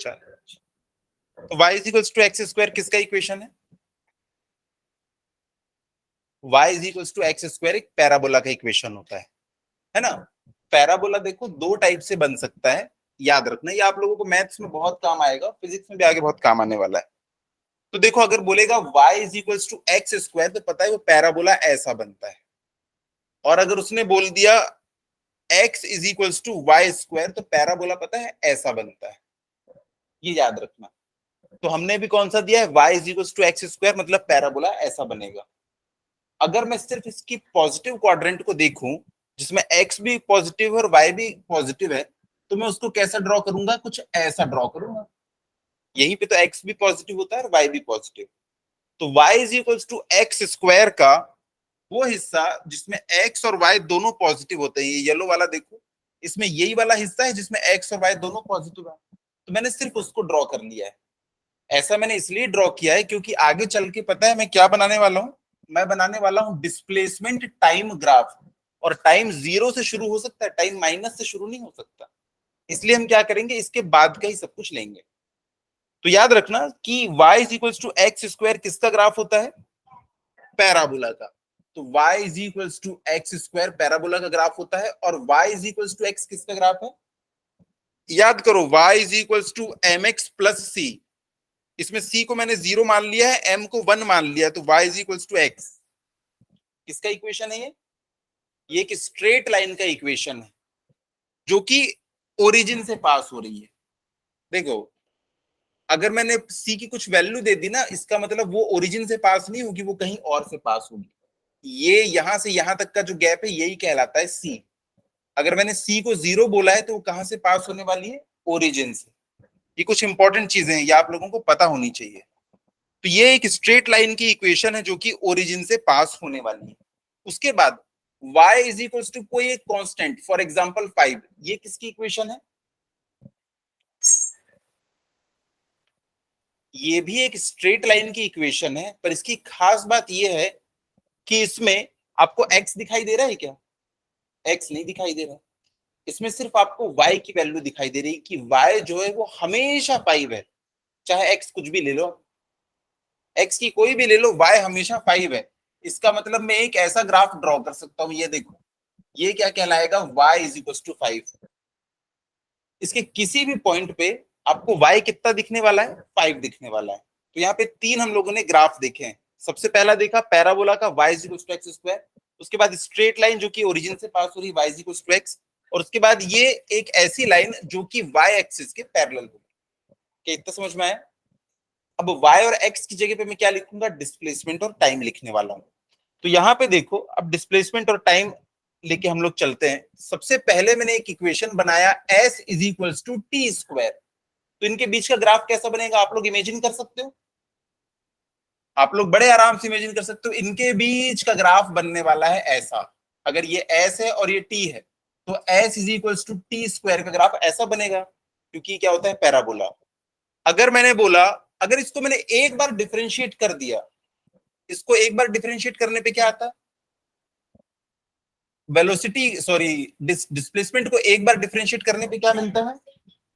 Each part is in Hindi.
बचा है। तो y is equals to x square किसका इक्वेशन है? y is equals to x square एक पैराबोला का इक्वेशन होता है ना। पैराबोला देखो दो टाइप से बन सकता है, याद रखना, ये आप लोगों को मैथ्स में बहुत काम आएगा, फिजिक्स में भी आगे बहुत काम आने वाला है। तो देखो अगर बोलेगा y is equals to x square, तो पता है वो पैराबोला ऐसा बनता है। और अगर उसने बोल दिया x is equals to Y square, तो पैराबोला पता है ऐसा बनता है, ये याद रखना। तो हमने भी कौन सा दिया है, y is equals to x square, मतलब पैराबोला ऐसा बनेगा। अगर मैं सिर्फ इसकी पॉजिटिव क्वाड्रेंट को देखूं, जिसमें x भी पॉजिटिव है और y भी पॉजिटिव है, तो मैं उसको कैसा ड्रॉ करूंगा, कुछ ऐसा ड्रॉ करूंगा। यहीं पे तो x भी पॉजिटिव होता है और y भी पॉजिटिव। तो y is equals to x square का वो हिस्सा जिसमें x और y दोनों पॉजिटिव होते हैं, ये येलो वाला देखो, इसमें यही वाला हिस्सा है जिसमें x और y दोनों पॉजिटिव है। तो मैंने सिर्फ उसको ड्रॉ कर लिया है। ऐसा मैंने इसलिए ड्रॉ किया है क्योंकि आगे चल के पता है मैं क्या बनाने वाला हूं, मैं बनाने वाला हूं डिस्प्लेसमेंट टाइम ग्राफ। और टाइम 0 से शुरू हो सकता है, टाइम माइनस से शुरू नहीं हो सकता। इसलिए हम क्या करेंगे, इसके बाद का ही सब कुछ लेंगे। तो याद रखना कि y is equals to x square किसका ग्राफ होता है, पैराबोला का। तो y is equals to x square parabola का ग्राफ होता है, और y is equals to x किसका ग्राफ है, याद करो, y is equals to m x plus c. इसमें c को मैंने 0 मान लिया है, m को 1 मान लिया है, तो y is equals to x किसका इक्वेशन है ये एक स्ट्रेट लाइन का इक्वेशन है जो कि ओरिजिन से पास हो रही है। देखो अगर मैंने c की कुछ वैल्यू दे दी ना, इसका मतलब वो ओरिजिन से पास नहीं होगी, वो कहीं और से पास होगी। ये यहां से यहां तक का जो गैप है यही कहलाता है c। अगर मैंने c को 0 बोला है तो वो कहां से पास होने वाली है, ओरिजिन से। ये कुछ इंपॉर्टेंट चीजें हैं, ये आप लोगों को पता होनी चाहिए। तो ये एक स्ट्रेट लाइन की इक्वेशन है जो कि ओरिजिन से पास होने वाली है। उसके बाद y इज इक्वल टू कोई एक कांस्टेंट, फॉर एग्जांपल 5, ये किसकी इक्वेशन है, ये भी एक स्ट्रेट लाइन की इक्वेशन है, पर इसकी खास बात ये है कि इसमें आपको x दिखाई दे रहा है क्या, x नहीं दिखाई दे रहा। इसमें सिर्फ आपको y की वैल्यू दिखाई दे रही है कि y जो है वो हमेशा 5 है, चाहे x कुछ भी ले लो, x की कोई भी ले लो, y हमेशा 5 है। इसका मतलब मैं एक ऐसा ग्राफ ड्रॉ कर सकता हूं, ये देखो, ये क्या कहलाएगा, y इज इक्वल टू 5। इसके किसी भी पॉइंट पे आपको y कितना दिखने वाला है, 5 दिखने वाला है। तो यहाँ पे 3 हम लोगों ने ग्राफ देखे हैं। सबसे पहला देखा पैराबोला का y is equal to x square, उसके बाद स्ट्रेट लाइन जो कि ओरिजिन से पास हो रही है y is equal to X, और उसके बाद ये एक ऐसी लाइन जो कि y एक्सिस के पैरेलल होगी। क्या इतना समझ में आया? अब y और x की जगह पे मैं क्या लिखूंगा, डिस्प्लेसमेंट और टाइम लिखने वाला हूं। तो यहाँ पे देखो, अब डिस्प्लेसमेंट और टाइम लेके हम लोग चलते हैं। सबसे पहले मैंने एक इक्वेशन बनाया s is equals to T square. तो इनके बीच का ग्राफ कैसा बनेगा, आप लोग इमेजिन कर सकते हो, आप लोग बड़े आराम से इमेजिन कर सकते हो। इनके बीच का ग्राफ बनने वाला है ऐसा। अगर ये s है और ये t है, तो s is equals to T square का ग्राफ ऐसा बनेगा, क्योंकि क्या होता है, पैराबोला। अगर मैंने बोला, अगर इसको मैंने एक बार डिफरेंशिएट कर दिया, इसको एक बार डिफरेंशिएट करने पे क्या आता है, वेलोसिटी, सॉरी डिस्प्लेसमेंट को एक बार डिफरेंशिएट करने पे क्या मिलता है,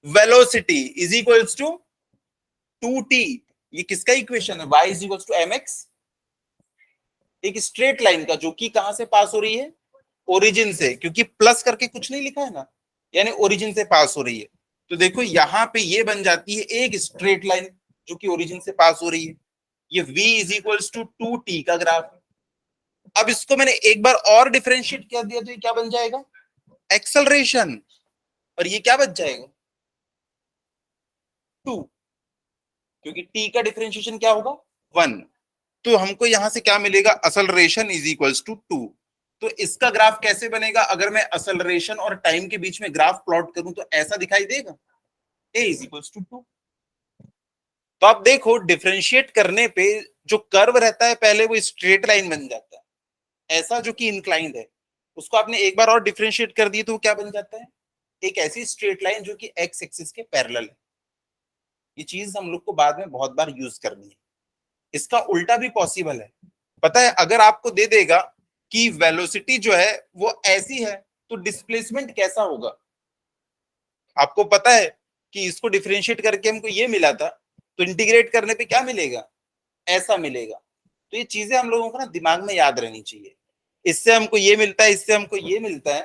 velocity is equals to 2t। ये किसका इक्वेशन है, y is equals to mx, एक स्ट्रेट लाइन का जो कि कहां से पास हो रही है, ओरिजिन से, क्योंकि प्लस करके कुछ नहीं लिखा है ना, यानी ओरिजिन से पास हो रही है। तो देखो यहाँ पे ये बन जाती है एक स्ट्रेट लाइन जो कि ओरिजिन से पास हो रही है। ये v is equals to 2t का ग्राफ है। अब इसको मैंने एक बार और डिफरेंशिएट कर दिया, तो ये क्या बन जाएगा, एक्सेलरेशन, और ये क्या बच जाएगा, 2, क्योंकि t का डिफरेंशिएशन क्या होगा, 1। तो हमको यहां से क्या मिलेगा, एक्सेलरेशन इज इक्वल्स टू 2। तो इसका ग्राफ कैसे बनेगा, अगर मैं एक्सेलरेशन और टाइम के बीच में ग्राफ प्लॉट करूं तो ऐसा दिखाई देगा, a इज इक्वल्स टू 2। तो आप देखो डिफरेंशिएट करने पे जो कर्व रहता है पहले वो स्ट्रेट लाइन बन जाता है, ऐसा जो कि इंक्लाइंड है, उसको आपने एक बार और डिफरेंशिएट कर दिए तो वो क्या बन जाता है, एक ऐसी स्ट्रेट लाइन जो कि एक्स एक्सिस के पैरेलल है। ये चीज हम लोग को बाद में बहुत बार यूज करनी है। इसका उल्टा भी पॉसिबल है, पता है, अगर आपको दे देगा कि वेलोसिटी जो है वो ऐसी है, तो डिस्प्लेसमेंट कैसा होगा, आपको पता है कि इसको डिफरेंशिएट करके हमको ये मिला था, तो इंटीग्रेट करने पे क्या मिलेगा, ऐसा मिलेगा। तो ये चीजें हम लोगों को ना दिमाग में याद रहनी चाहिए। इससे हमको ये मिलता है, इससे हमको ये मिलता है,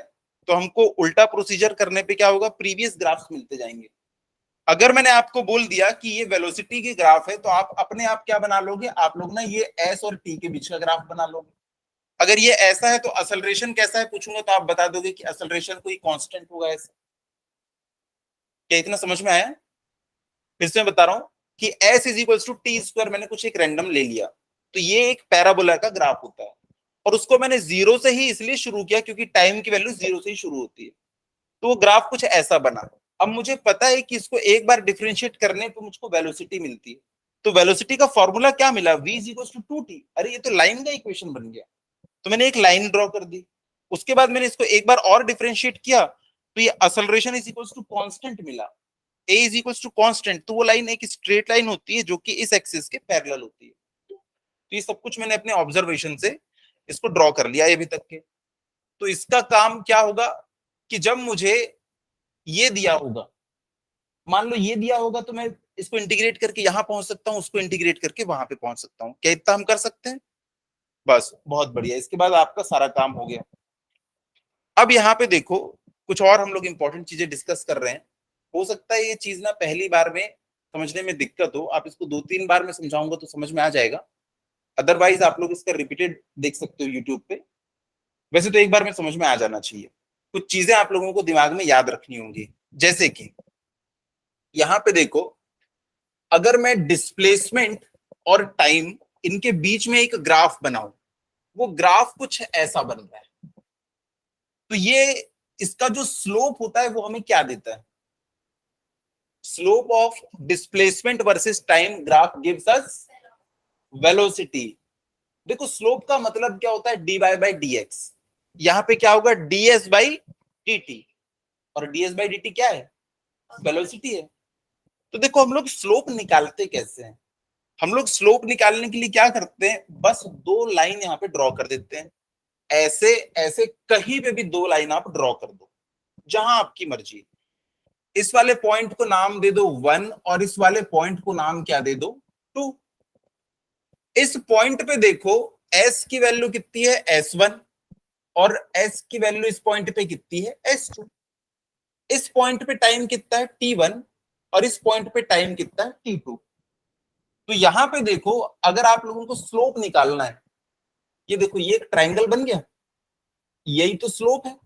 तो हमको उल्टा प्रोसीजर करने पे क्या होगा, प्रीवियस ग्राफ्स मिलते जाएंगे। अगर मैंने आपको बोल दिया कि ये वेलोसिटी की ग्राफ है, तो आप अपने आप क्या बना लोगे, आप लोग ना ये एस और टी के बीच का ग्राफ बना लोगे। अगर ये ऐसा है तो असलरेशन कैसा है पूछूंगा तो आप बता दोगे कि असलरेशन कोई कांस्टेंट होगा ऐसा। क्या इतना समझ में आया? फिर से मैं बता रहा हूं कि S is equal to T square, मैंने कुछ एक रैंडम ले लिया, तो ये एक पैराबोला का ग्राफ होता है, और उसको मैंने जीरो से ही इसलिए शुरू किया क्योंकि टाइम की वैल्यू जीरो से ही शुरू होती है। तो वो ग्राफ कुछ ऐसा बना। अब मुझे पता है कि इसको एक बार डिफरेंशिएट करने पे मुझको वेलोसिटी मिलती है। तो वेलोसिटी का फॉर्मूला क्या मिला, v is equal to 2t। अरे ये तो लाइन का इक्वेशन बन गया। तो मैंने एक लाइन ड्रॉ कर दी। उसके बाद मैंने इसको एक बार और डिफरेंशिएट किया, तो ये acceleration is equal to constant मिला, a is equal to constant. तो वो लाइन एक स्ट्रेट लाइन होती है जो कि इस एक्सिस के पैरेलल होती है। तो ये सब कुछ मैंने अपने ऑब्जर्वेशन से इसको ड्रॉ कर लिया अभी तक के। तो इसका काम क्या होगा कि जब मुझे ये दिया होगा, मान लो ये दिया होगा, तो मैं इसको इंटीग्रेट करके यहां पहुंच सकता हूं, उसको इंटीग्रेट करके वहां पे पहुंच सकता हूं। क्या इतना हम कर सकते हैं? बस, बहुत बढ़िया। इसके बाद आपका सारा काम हो गया। अब यहाँ पे देखो, कुछ और हम लोग इंपॉर्टेंट चीजें डिस्कस कर रहे हैं। हो सकता है ये चीज ना पहली बार में समझने में दिक्कत हो, आप इसको 2-3 बार में समझाऊंगा तो समझ में आ जाएगा। अदरवाइज आप लोग इसका रिपीटेड देख सकते हो यूट्यूब पे। वैसे तो एक बार में समझ में आ जाना चाहिए। कुछ चीजें आप लोगों को दिमाग में याद रखनी होंगी, जैसे कि यहाँ पे देखो, अगर मैं डिस्प्लेसमेंट और टाइम इनके बीच में एक ग्राफ बनाऊं, वो ग्राफ कुछ ऐसा बन रहा है। तो ये इसका जो स्लोप होता है वो हमें क्या देता है, slope of displacement versus time graph gives us velocity. देखो स्लोप का मतलब क्या होता है, d y by d x. यहां पे क्या होगा, d s by d t, और d s by d t क्या है, वेलोसिटी है। तो देखो हम लोग स्लोप निकालते कैसे हैं, हम लोग स्लोप निकालने के लिए क्या करते हैं, बस दो लाइन यहाँ पे ड्रॉ कर देते हैं। ऐसे ऐसे कहीं पे भी दो लाइन आप ड्रॉ कर दो, जहां आपकी मर्जी। इस वाले पॉइंट को नाम दे दो 1, और इस वाले पॉइंट को नाम क्या दे दो, 2। इस पॉइंट पे देखो s की वैल्यू कितनी है, s1, और s की वैल्यू इस पॉइंट पे कितनी है, s2। इस पॉइंट पे टाइम कितना है, t1, और इस पॉइंट पे टाइम कितना है, t2। तो यहां पे देखो, अगर आप लोगों को स्लोप निकालना है, ये देखो ये एक ट्राइंगल बन गया, यही तो स्लोप है।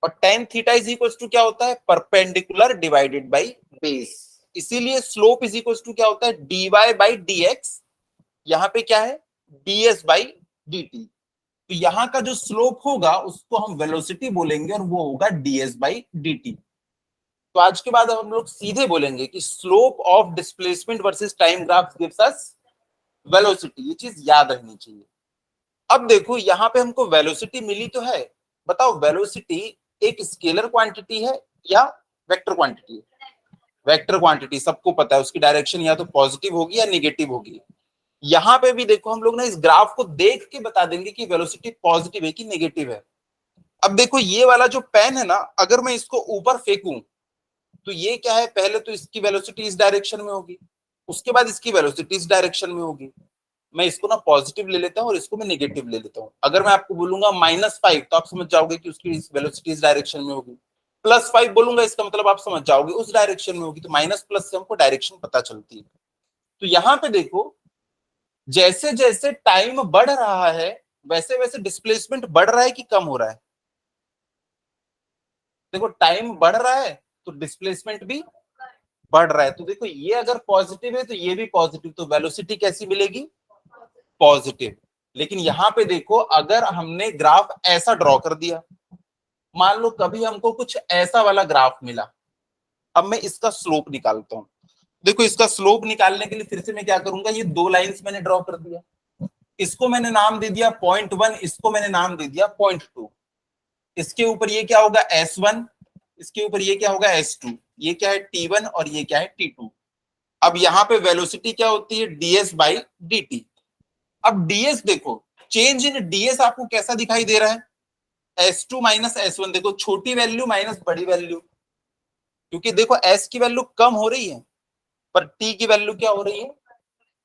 और tan theta is equal to क्या होता है, परपेंडिकुलर डिवाइडेड बाई बेस। इसीलिए स्लोप इज इक्वल टू क्या होता है, dy बाई dx। यहाँ पे क्या है, ds बाई dt। तो यहाँ का जो स्लोप होगा उसको हम वेलोसिटी बोलेंगे, और वो होगा ds बाई dt। तो आज के बाद हम लोग सीधे बोलेंगे कि slope of displacement versus time graph gives us velocity. ये चीज याद रखनी चाहिए। अब देखो यहाँ पे हमको वेलोसिटी मिली तो है, बताओ वेलोसिटी एक स्केलर क्वांटिटी है या वेक्टर क्वांटिटी है? वेक्टर क्वांटिटी सबको पता है, उसकी डायरेक्शन या तो पॉजिटिव होगी या निगेटिव होगी। यहाँ पे भी देखो हम लोग ना इस ग्राफ को देख के बता देंगे कि वेलोसिटी पॉजिटिव है कि नेगेटिव है। अब देखो ये वाला जो पेन है ना, अगर मैं इसको ऊपर फेंकूं, तो ये क्या है, पहले तो इसकी वेलोसिटी इस डायरेक्शन में होगी, उसके बाद इसकी वेलोसिटी इस डायरेक्शन में होगी। मैं इसको ना पॉजिटिव ले लेता हूँ और इसको मैं नेगेटिव ले लेता हूँ। अगर मैं आपको बोलूंगा -5, तो आप समझ जाओगे कि उसकी वेलोसिटी इस डायरेक्शन में होगी। +5 बोलूंगा, इसका मतलब आप समझ जाओगे उस डायरेक्शन में होगी। तो माइनस प्लस से हमको डायरेक्शन पता चलती है। तो यहाँ पे देखो, जैसे जैसे टाइम बढ़ रहा है वैसे वैसे डिस्प्लेसमेंट बढ़ रहा है कि कम हो रहा है? देखो टाइम बढ़ रहा है तो डिस्प्लेसमेंट भी बढ़ रहा है। तो देखो ये अगर पॉजिटिव है तो ये भी पॉजिटिव, तो वेलोसिटी कैसी मिलेगी, पॉजिटिव। लेकिन यहां पे देखो, अगर हमने ग्राफ ऐसा ड्रॉ कर दिया, मान लो कभी हमको कुछ ऐसा वाला ग्राफ मिला, अब मैं इसका स्लोप निकालता हूं। देखो इसका स्लोप निकालने के लिए फिर से मैं क्या करूंगा, ये दो लाइंस मैंने ड्रॉ कर दिया, इसको मैंने नाम दे दिया .1, इसको मैंने नाम दे दिया .2। इसके ऊपर ये क्या होगा, S1, इसके ऊपर ये क्या होगा, S2, ये क्या है T1, और ये क्या है T2। अब यहाँ पे वेलोसिटी क्या होती है, ds बाई dt। अब ds देखो, चेंज इन ds आपको कैसा दिखाई दे रहा है, S2 माइनस S1। देखो छोटी वैल्यू माइनस बड़ी वैल्यू, क्योंकि देखो s की वैल्यू कम हो रही है पर t की वैल्यू क्या हो रही है,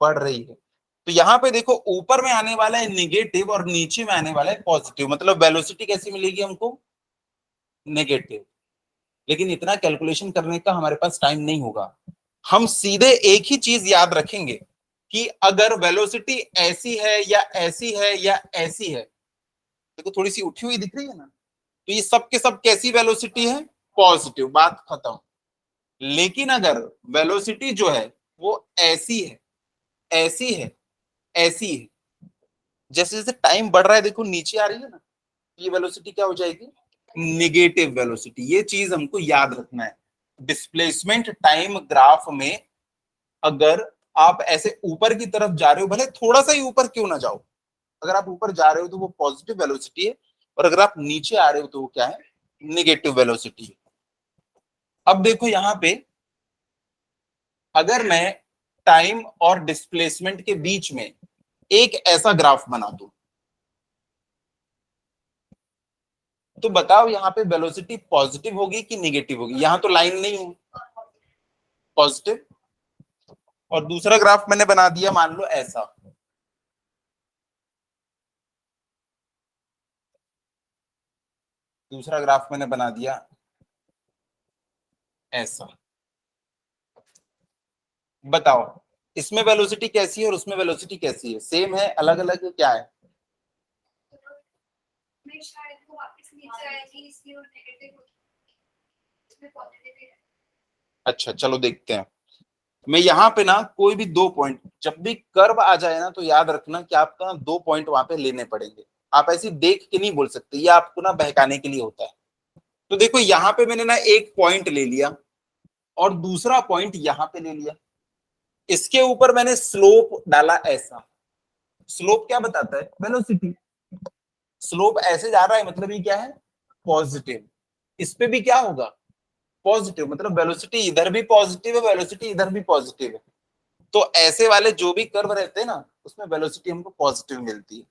बढ़ रही है। तो यहाँ पे देखो ऊपर में आने वाला है निगेटिव और नीचे में आने वाला है पॉजिटिव, मतलब वेलोसिटी कैसी मिलेगी हमको, नेगेटिव। लेकिन इतना कैलकुलेशन करने का हमारे पास टाइम नहीं होगा। हम सीधे एक ही चीज याद रखेंगे कि अगर वेलोसिटी ऐसी है या ऐसी है या ऐसी है, देखो थोड़ी सी उठी हुई दिख रही है ना, तो ये सब के सब कैसी वेलोसिटी है, पॉजिटिव, बात खत्म। लेकिन अगर वेलोसिटी जो है वो ऐसी है, ऐसी है, ऐसी है, जैसे जैसे टाइम बढ़ रहा है देखो नीचे आ रही है ना, ये वेलोसिटी क्या हो जाएगी, निगेटिव वेलोसिटी। ये चीज हमको याद रखना है। डिस्प्लेसमेंट टाइम ग्राफ में अगर आप ऐसे ऊपर की तरफ जा रहे हो, भले थोड़ा सा ही ऊपर क्यों ना जाओ, अगर आप ऊपर जा रहे हो तो वो पॉजिटिव वेलोसिटी है, और अगर आप नीचे आ रहे हो तो वो क्या है, निगेटिव वेलोसिटी है। अब देखो यहां पे अगर मैं टाइम और डिस्प्लेसमेंट के बीच में एक ऐसा ग्राफ बना दूं, तो बताओ यहाँ पे वेलोसिटी पॉजिटिव होगी कि निगेटिव होगी, यहां तो लाइन नहीं है, पॉजिटिव। और दूसरा ग्राफ मैंने बना दिया मान लो ऐसा, दूसरा ग्राफ मैंने बना दिया ऐसा। बताओ इसमें वेलोसिटी कैसी है और उसमें वेलोसिटी कैसी है, सेम है, अलग अलग है, क्या है। अच्छा चलो देखते हैं। मैं यहाँ पे ना कोई भी दो पॉइंट, जब भी कर्व आ जाए ना तो याद रखना कि आपको ना दो पॉइंट वहां पे लेने पड़ेंगे। आप ऐसी देख के नहीं बोल सकते, ये आपको ना बहकाने के लिए होता है। तो देखो यहाँ पे मैंने ना एक पॉइंट ले लिया और दूसरा पॉइंट यहाँ पे ले लिया, इसके ऊपर मैंने स्लोप डाला ऐसा। स्लोप क्या बताता है, वेलोसिटी। स्लोप ऐसे जा रहा है मतलब ये क्या है, पॉजिटिव। इस पे भी क्या होगा, पॉजिटिव, मतलब वेलोसिटी इधर भी पॉजिटिव है, वेलोसिटी इधर भी पॉजिटिव है। तो ऐसे वाले जो भी कर्व रहते हैं ना उसमें वेलोसिटी हमको पॉजिटिव मिलती है।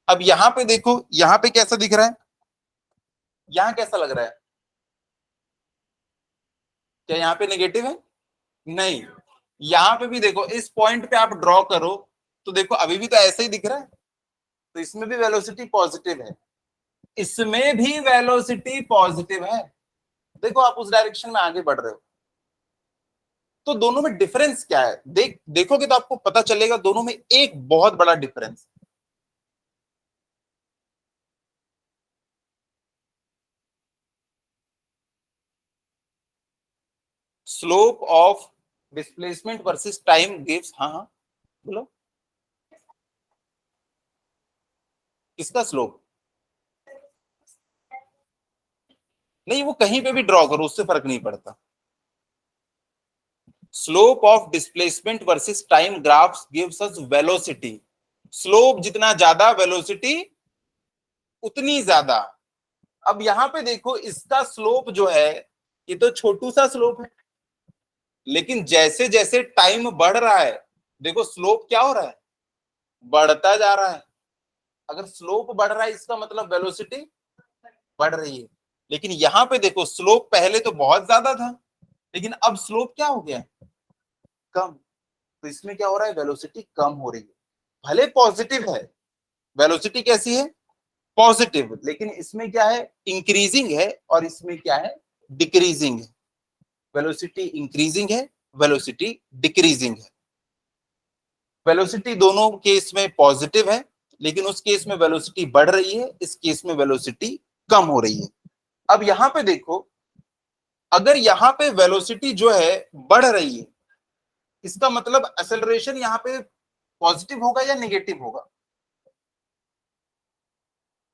अब यहाँ पे देखो, यहाँ पे कैसा दिख रहा है, यहाँ कैसा लग रहा है, क्या यहाँ पे नेगेटिव है, नहीं। यहाँ पे भी देखो, इस पॉइंट पे आप ड्रॉ करो तो देखो अभी भी तो ऐसा ही दिख रहा है, तो इसमें भी वेलोसिटी पॉजिटिव है, इसमें भी वेलोसिटी पॉजिटिव है। देखो आप उस डायरेक्शन में आगे बढ़ रहे हो। तो दोनों में डिफरेंस क्या है, देखोगे तो आपको पता चलेगा दोनों में एक बहुत बड़ा difference. Slope of displacement versus time gives, हाँ हाँ बोलो, किसका स्लोप, नहीं वो कहीं पे भी ड्रॉ करो उससे फर्क नहीं पड़ता। Slope of displacement versus time graphs gives us velocity. Slope जितना ज्यादा, वेलोसिटी उतनी ज्यादा। अब यहां पे देखो इसका स्लोप जो है ये तो छोटू सा स्लोप है, लेकिन जैसे जैसे टाइम बढ़ रहा है देखो स्लोप क्या हो रहा है, बढ़ता जा रहा है। अगर स्लोप बढ़ रहा है इसका मतलब वेलोसिटी बढ़ रही है। लेकिन यहां पे देखो स्लोप पहले तो बहुत ज्यादा था, लेकिन अब स्लोप क्या हो गया है, कम। तो इसमें क्या हो रहा है, वेलोसिटी कम हो रही है। भले पॉजिटिव है, वेलोसिटी कैसी है, पॉजिटिव, लेकिन इसमें क्या है, इंक्रीजिंग है, और इसमें क्या है, डिक्रीजिंग है। वेलोसिटी इंक्रीजिंग है, वेलोसिटी डिक्रीजिंग है। वेलोसिटी दोनों केस में पॉजिटिव है, लेकिन उस केस में वेलोसिटी बढ़ रही है, इस केस में वेलोसिटी कम हो रही है। अब यहां पे देखो, अगर यहां पे वेलोसिटी जो है बढ़ रही है, इसका मतलब एक्सेलरेशन यहाँ पे पॉजिटिव होगा या नेगेटिव होगा।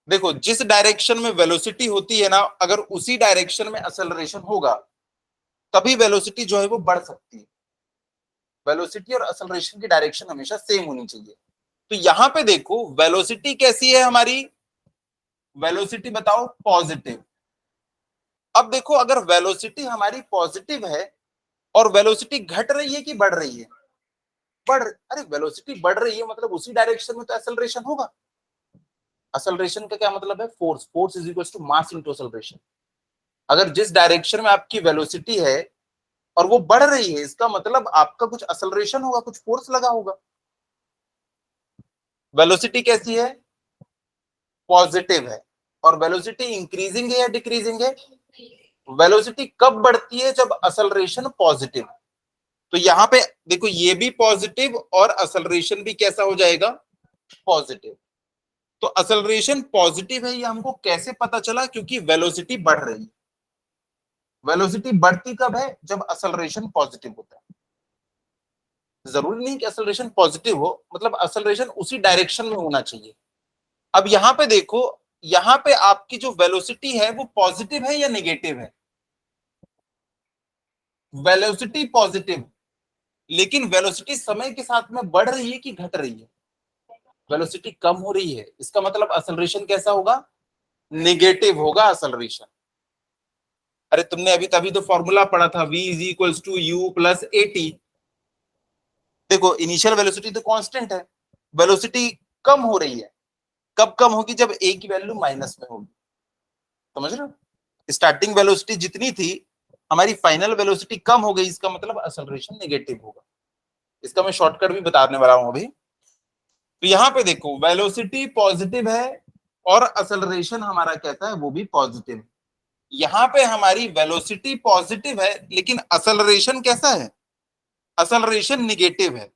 देखो जिस डायरेक्शन में वेलोसिटी होती है ना, अगर उसी डायरेक्शन में एक्सेलरेशन होगा तभी वेलोसिटी जो है वो बढ़ सकती है। वेलोसिटी और एक्सेलरेशन की डायरेक्शन हमेशा सेम होनी चाहिए। तो यहां पे देखो वेलोसिटी कैसी है हमारी, वेलोसिटी बताओ पॉजिटिव। अब देखो अगर वेलोसिटी हमारी पॉजिटिव है और वेलोसिटी घट रही है कि बढ़ रही है, अरे वेलोसिटी बढ़ रही है मतलब उसी डायरेक्शन में तो एक्सेलरेशन होगा। एक्सेलरेशन का क्या मतलब है, force, force is equal to mass into acceleration. अगर जिस डायरेक्शन में आपकी वेलोसिटी है और वो बढ़ रही है, इसका मतलब आपका कुछ एक्सेलरेशन होगा, कुछ फोर्स लगा होगा। वेलोसिटी कैसी है? पॉजिटिव है। और वेलोसिटी इंक्रीजिंग है या डिक्रीजिंग है? वेलोसिटी कब बढ़ती है? जब एक्सेलरेशन पॉजिटिव। तो यहां पे देखो, ये भी पॉजिटिव और एक्सेलरेशन भी कैसा हो जाएगा? पॉजिटिव। तो एक्सेलरेशन पॉजिटिव है, ये हमको कैसे पता चला? क्योंकि वेलोसिटी बढ़ रही है। वेलोसिटी बढ़ती कब है? जब एक्सेलरेशन पॉजिटिव होता है। जरूरी नहीं कि एक्सेलरेशन पॉजिटिव हो, मतलब एक्सेलरेशन उसी डायरेक्शन में होना चाहिए। अब यहां पे देखो, यहां पे आपकी जो वेलोसिटी है वो पॉजिटिव है या नेगेटिव है? वेलोसिटी पॉजिटिव, लेकिन वेलोसिटी समय के साथ में बढ़ रही है कि घट रही है? वेलोसिटी कम हो रही है, इसका मतलब एक्सेलरेशन कैसा होगा? नेगेटिव होगा एक्सेलरेशन। अरे तुमने अभी तभी तो फॉर्मूला पढ़ा था, v is equals to U plus A T. देखो इनिशियल वेलोसिटी तो कांस्टेंट है, वेलोसिटी कम हो रही है। कब कम होगी? जब ए की वैल्यू माइनस में होगी। समझ रहे हो? स्टार्टिंग वेलोसिटी जितनी थी, हमारी फाइनल वेलोसिटी कम हो गई, इसका मतलब एक्सेलरेशन नेगेटिव होगा। इसका मैं शॉर्टकट भी बताने वाला हूं अभी। तो यहां पे देखो, वेलोसिटी पॉजिटिव है और एक्सेलरेशन हमारा कैसा है? वो भी पॉजिटिव है। यहां पे हमारी वेलोसिटी पॉजिटिव है, लेकिन एक्सेलरेशन कैसा है? एक्सेलरेशन निगेटिव है।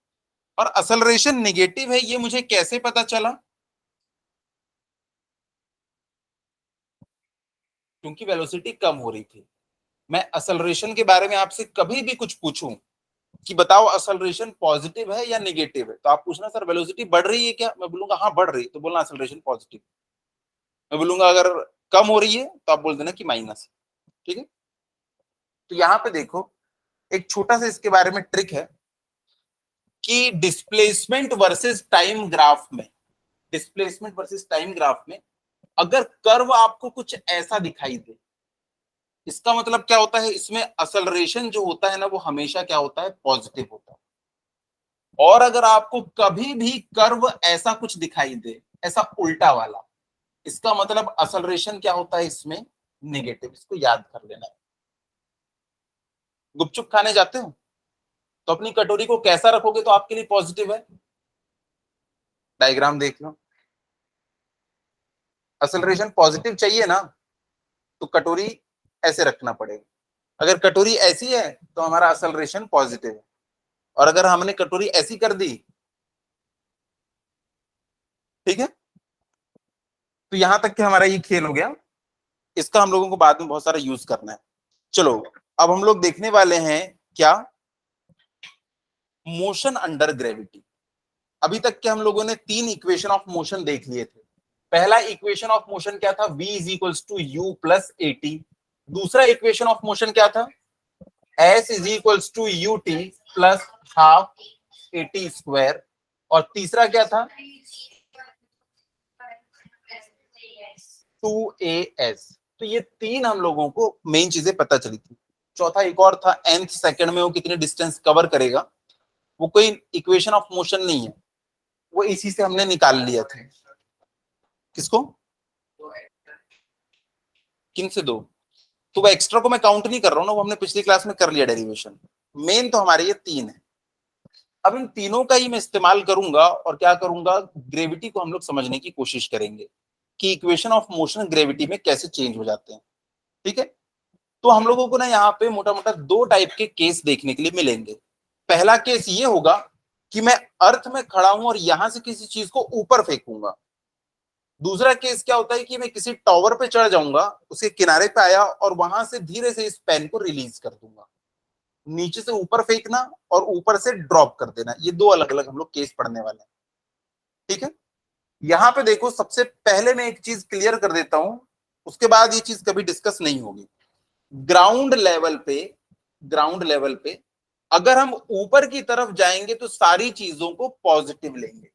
और एक्सेलरेशन निगेटिव है, ये मुझे कैसे पता चला? क्योंकि वेलोसिटी कम हो रही थी। मैं एक्सेलरेशन के बारे में आपसे कभी भी कुछ पूछूं कि बताओ एक्सेलरेशन पॉजिटिव है या नेगेटिव है, तो आप पूछना सर वेलोसिटी बढ़ रही है क्या? मैं बोलूंगा हाँ बढ़ रही है, तो बोलना एक्सेलरेशन पॉजिटिव। मैं बोलूंगा अगर कम हो रही है तो आप बोल देना कि माइनस। ठीक है? तो यहाँ पे देखो, एक छोटा सा इसके बारे में ट्रिक है कि डिस्प्लेसमेंट वर्सेस टाइम ग्राफ में, डिस्प्लेसमेंट वर्सेस टाइम ग्राफ में अगर कर्व आपको कुछ ऐसा दिखाई दे, इसका मतलब क्या होता है? इसमें एक्सेलरेशन जो होता है ना, वो हमेशा क्या होता है? पॉजिटिव होता है। और अगर आपको कभी भी कर्व ऐसा कुछ दिखाई दे, ऐसा उल्टा वाला, इसका मतलब एक्सेलरेशन क्या होता है इसमें? नेगेटिव। इसको याद कर लेना है। गुपचुप खाने जाते हो तो अपनी कटोरी को कैसा रखोगे तो आपके लिए पॉजिटिव है? डायग्राम देख लो। एक्सेलरेशन पॉजिटिव चाहिए ना, तो कटोरी ऐसे रखना पड़ेगा। अगर कटोरी ऐसी है तो हमारा एक्सेलरेशन पॉजिटिव है, और अगर हमने कटोरी ऐसी कर दी, ठीक है, तो यहां तक कि हमारा ये खेल हो गया। इसका हम लोगों को बाद में बहुत सारा यूज करना है। चलो, अब हम लोग देखने वाले हैं क्या? Motion under gravity. अभी तक के हम लोगों ने तीन इक्वेशन ऑफ मोशन देख लिए थे। पहला इक्वेशन ऑफ मोशन क्या था? v is equals to U plus A T. दूसरा इक्वेशन ऑफ मोशन क्या था? s is equals to U T plus half A T square. और तीसरा क्या था? 2as। तो ये तीन हम लोगों को मेन चीजें पता चली थी। चौथा एक और था, nth सेकंड में वो कितने डिस्टेंस कवर करेगा। वो कोई इक्वेशन ऑफ मोशन नहीं है, वो इसी से हमने निकाल लिया था। किसको? किन से दो? तो वो एक्स्ट्रा को मैं काउंट नहीं कर रहा हूँ ना, वो हमने पिछली क्लास में कर लिया डेरिवेशन। मेन तो हमारे ये तीन है। अब इन तीनों का ही मैं इस्तेमाल करूंगा, और क्या करूंगा? ग्रेविटी को हम लोग समझने की कोशिश करेंगे कि इक्वेशन ऑफ मोशन ग्रेविटी में कैसे चेंज हो जाते हैं। ठीक है? तो हम लोगों को ना यहाँ पे मोटा मोटा दो टाइप के केस देखने के लिए मिलेंगे। पहला केस ये होगा कि मैं अर्थ में खड़ा हूं और यहां से किसी चीज को ऊपर फेंकूंगा। दूसरा केस क्या होता है कि मैं किसी टॉवर पे चढ़ जाऊंगा, उसके किनारे पे आया और वहां से धीरे से इस पेन को रिलीज कर दूंगा। नीचे से ऊपर फेंकना और ऊपर से ड्रॉप कर देना, ये दो अलग अलग हम लोग केस पढ़ने वाले हैं। ठीक है? यहां पे देखो, सबसे पहले मैं एक चीज क्लियर कर देता हूं, उसके बाद ये चीज कभी डिस्कस नहीं होगी। ग्राउंड लेवल पे, ग्राउंड लेवल पे अगर हम ऊपर की तरफ जाएंगे तो सारी चीजों को पॉजिटिव लेंगे,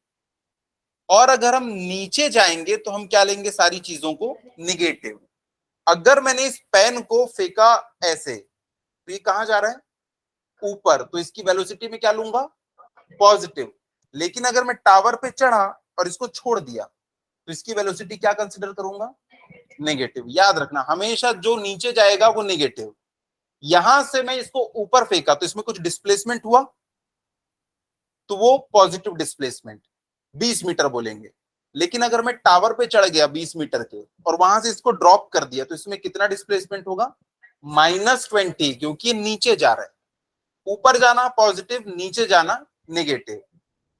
और अगर हम नीचे जाएंगे तो हम क्या लेंगे? सारी चीजों को निगेटिव। अगर मैंने इस पेन को फेंका ऐसे, तो ये कहां जा रहा है? ऊपर, तो इसकी वेलोसिटी में क्या लूंगा? पॉजिटिव। लेकिन अगर मैं टावर पे चढ़ा और इसको छोड़ दिया, तो इसकी वेलोसिटी क्या कंसिडर करूंगा? नेगेटिव। याद रखना, हमेशा जो नीचे जाएगा वो नेगेटिव। यहां से मैं इसको ऊपर फेंका तो इसमें कुछ डिस्प्लेसमेंट हुआ, तो वो पॉजिटिव डिस्प्लेसमेंट 20 मीटर बोलेंगे। लेकिन अगर मैं टावर पे चढ़ गया 20 मीटर के और वहां से इसको ड्रॉप कर दिया तो इसमें कितना डिस्प्लेसमेंट होगा, -20, क्योंकि ये नीचे जा रहा है। ऊपर जाना पॉजिटिव, नीचे जाना नेगेटिव।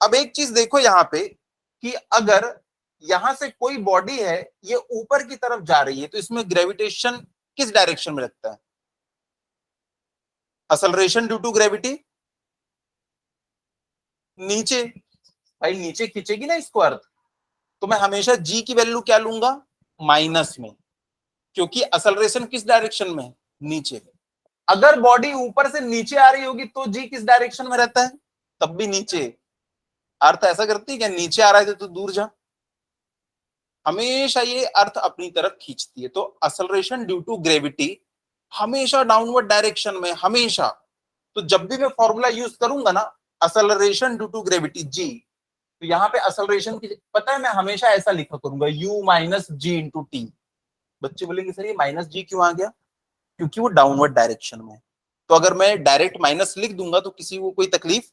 अब एक चीज देखो यहाँ पे कि अगर यहां से कोई बॉडी है ये ऊपर की तरफ जा रही है तो इसमें ग्रेविटेशन किस डायरेक्शन में लगता है, असलरेशन ड्यू टू ग्रेविटी नीचे। भाई नीचे खींचेगी ना इसको अर्थ, तो मैं हमेशा जी की वैल्यू क्या लूंगा, माइनस में, क्योंकि असलरेशन किस डायरेक्शन में है, नीचे। अगर बॉडी ऊपर से नीचे आ रही होगी तो जी किस डायरेक्शन में रहता है, तब भी नीचे। अर्थ ऐसा करती है क्या, नीचे आ रहा है तो दूर जा, हमेशा ये अर्थ अपनी तरफ खींचती है। तो असलरेशन ड्यू टू ग्रेविटी हमेशा डाउनवर्ड डायरेक्शन में, हमेशा। तो जब भी मैं फॉर्मूला यूज करूंगा ना, acceleration due to gravity G, तो यहाँ पे असलरेशन की पता है मैं हमेशा ऐसा लिखा करूंगा, u minus G into T. बच्चे बोलेंगे सर ये माइनस जी क्यों आ गया, क्योंकि वो डाउनवर्ड डायरेक्शन में। तो अगर मैं डायरेक्ट माइनस लिख दूंगा तो किसी को कोई तकलीफ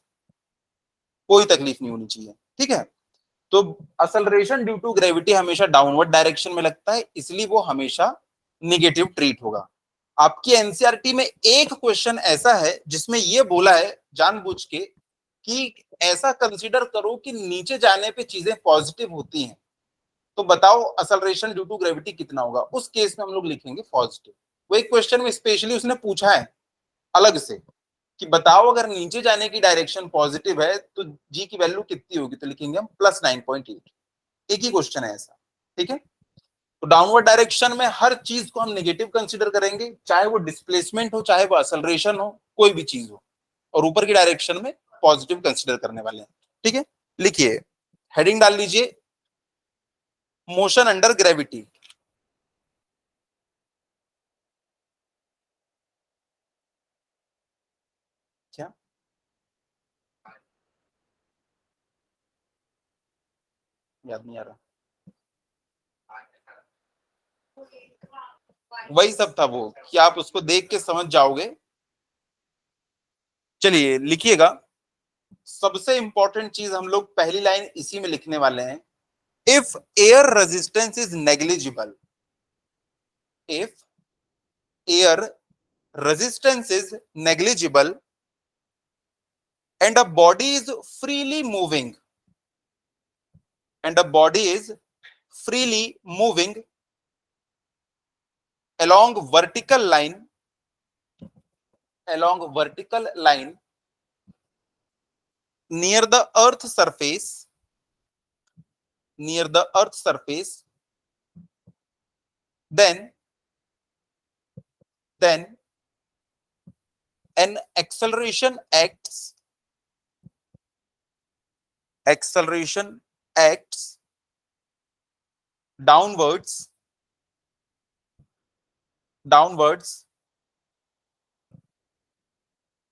नहीं होनी चाहिए, ठीक है। तो असलरेशन ड्यू टू ग्रेविटी हमेशा डाउनवर्ड डायरेक्शन में लगता है, इसलिए वो हमेशा निगेटिव ट्रीट होगा। आपकी एनसीईआरटी में एक क्वेश्चन ऐसा है जिसमें ये बोला है जानबूझ के कि ऐसा कंसीडर करो कि नीचे जाने पे चीजें पॉजिटिव होती हैं, तो बताओ असलरेशन ड्यू टू ग्रेविटी कितना होगा। उस केस में हम लोग लिखेंगे पॉजिटिव। वो एक क्वेश्चन में स्पेशली उसने पूछा है अलग से कि बताओ अगर नीचे जाने की डायरेक्शन पॉजिटिव है तो जी की वैल्यू कितनी होगी, तो लिखेंगे हम +9.8। एक ही क्वेश्चन है ऐसा, ठीक है। तो डाउनवर्ड डायरेक्शन में हर चीज को हम नेगेटिव कंसीडर करेंगे, चाहे वो डिस्प्लेसमेंट हो, चाहे वो असलरेशन हो, कोई भी चीज हो। और ऊपर की डायरेक्शन में पॉजिटिव कंसीडर करने वाले हैं, ठीक है। लिखिए, हेडिंग डाल लीजिए, मोशन अंडर ग्रेविटी। क्या याद नहीं आ रहा, वही सब था वो कि आप उसको देख के समझ जाओगे। चलिए लिखिएगा, सबसे इंपॉर्टेंट चीज हम लोग पहली लाइन इसी में लिखने वाले हैं। If air resistance is negligible, if air resistance is negligible and a body is freely moving and a body is freely moving along vertical line near the earth surface, then an acceleration acts downwards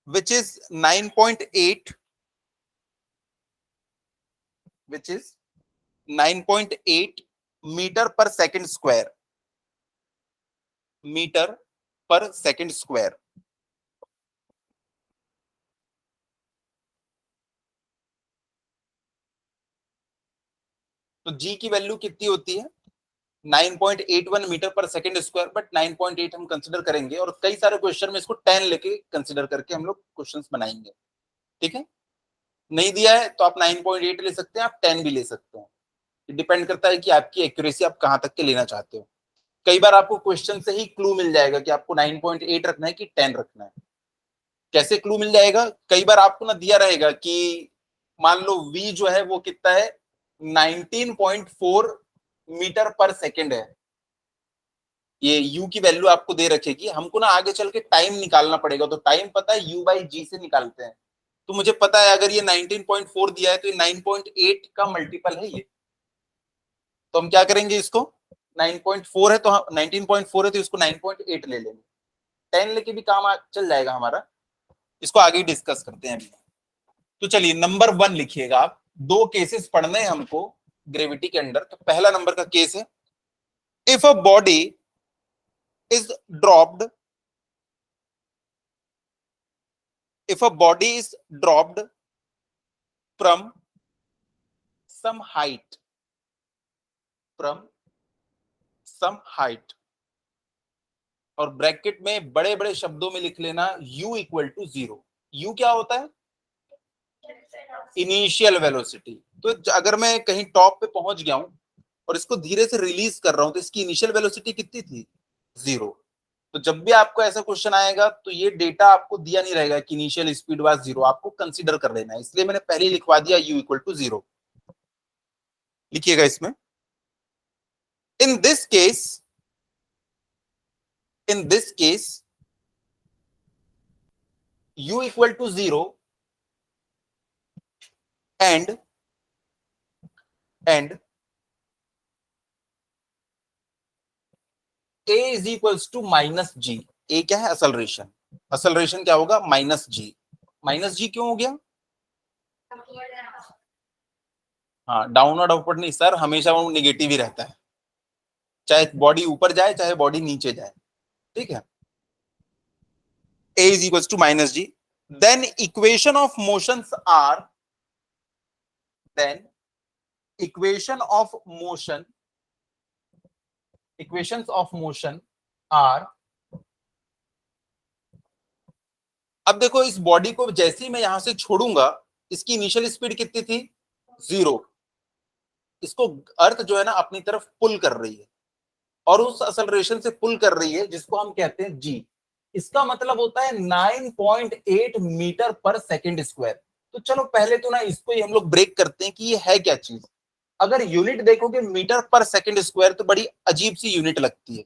which is 9.8 metre पर सेकंड स्क्वायर, मीटर पर सेकंड स्क्वायर। तो जी की वैल्यू कितनी होती है, 9.81 मीटर पर सेकंड स्क्वायर, बट 9.8 हम कंसीडर करेंगे और कई सारे क्वेश्चन में इसको 10 लेके कंसीडर करके हम लोग क्वेश्चंस बनाएंगे, ठीक है। नहीं दिया है तो आप 9.8 ले सकते हैं, आप 10 भी ले सकते हैं, डिपेंड करता है कि आपकी एक्यूरेसी आप कहां तक के लेना चाहते हो। कई बार आपको क्वेश्चन से ही क्लू मिल जाएगा कि आपको 9.8 रखना है कि 10 रखना है। कैसे क्लू मिल जाएगा, कई बार आपको ना दिया रहेगा कि मान लो v जो है वो कितना है, 19.4 मीटर पर सेकेंड है। ये u की वैल्यू आपको दे रखेगी, हमको ना आगे चल के टाइम निकालना पड़ेगा, तो टाइम पता है u बाई जी से निकालते हैं। तो मुझे पता है अगर ये 19.4 दिया है तो ये 9.8 का मल्टीपल है ये, तो हम क्या करेंगे इसको, 9.4 है तो 19.4 है तो इसको 9.8 ले लेंगे, 10 लेके भी काम चल जाएगा हमारा। इसको आगे डिस्कस करते हैं अभी। तो चलिए नंबर 1 लिखिएगा आप, दो केसेस पढ़ने हैं हमको ग्रेविटी के अंदर। तो पहला नंबर का केस है, if a body is dropped if a body is dropped from some height, from some height, और ब्रैकेट में बड़े बड़े शब्दों में लिख लेना u इक्वल टू 0। u क्या होता है? Initial velocity. तो अगर मैं कहीं टॉप पे पहुंच गया हूं और इसको धीरे से रिलीज कर रहा हूं तो इसकी इनिशियल वेलोसिटी कितनी थी? 0। तो जब भी आपको ऐसा क्वेश्चन आएगा तो ये डेटा आपको दिया नहीं रहेगा कि इनिशियल स्पीड वाज 0, आपको कंसीडर कर लेना है। इसलिए मैंने पहले लिखवा दिया u इक्वल टू 0। लिखिएगा इसमें, in this case, in this case u equal to 0 and a is equals to minus G. a क्या है? असलरेशन। असलरेशन क्या होगा? माइनस जी। माइनस जी क्यों हो गया? हाँ, डाउनवर्ड अपवर्ड नहीं सर, हमेशा वो नेगेटिव ही रहता है, चाहे बॉडी ऊपर जाए चाहे बॉडी नीचे जाए। ठीक है, a is equals to minus G, then equation of motions are, then equation of motion, equations of motion are, अब देखो इस बॉडी को जैसे ही मैं यहां से छोड़ूंगा, इसकी इनिशियल स्पीड कितनी थी? 0। इसको अर्थ जो है ना अपनी तरफ पुल कर रही है और उस असलरेशन से पुल कर रही है जिसको हम कहते हैं जी। इसका मतलब होता है 9.8 मीटर पर सेकेंड स्क्वायर। तो चलो पहले तो ना इसको ही हम लोग ब्रेक करते हैं कि ये है क्या चीज। अगर यूनिट देखोगे मीटर पर सेकेंड स्क्वायर तो बड़ी अजीब सी यूनिट लगती है।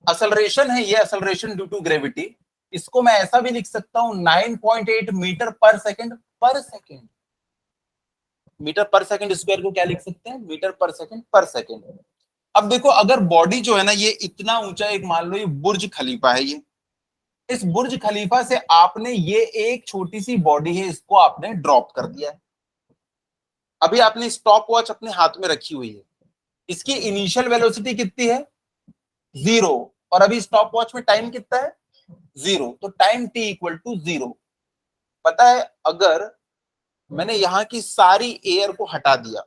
असलरेशन है ये, असलरेशन ड्यू टू ग्रेविटी। इसको मैं ऐसा भी लिख सकता हूं 9.8 मीटर पर सेकेंड, पर second. Metre per second square को क्या लिख सकते हैं? मीटर पर सेकेंड, पर सेकेंड। अब देखो अगर बॉडी जो है ना ये इतना ऊंचा, एक मान लो ये बुर्ज खलीफा है, ये इस बुर्ज खलीफा से आपने, ये एक छोटी सी बॉडी है, इसको आपने ड्रॉप कर दिया है। अभी आपने स्टॉप वॉच अपने हाथ में रखी हुई है, इसकी इनिशियल वेलोसिटी कितनी है? 0। और अभी स्टॉप वॉच में टाइम कितना है? 0। तो टाइम t इक्वल टू 0। पता है अगर मैंने यहां की सारी एयर को हटा दिया,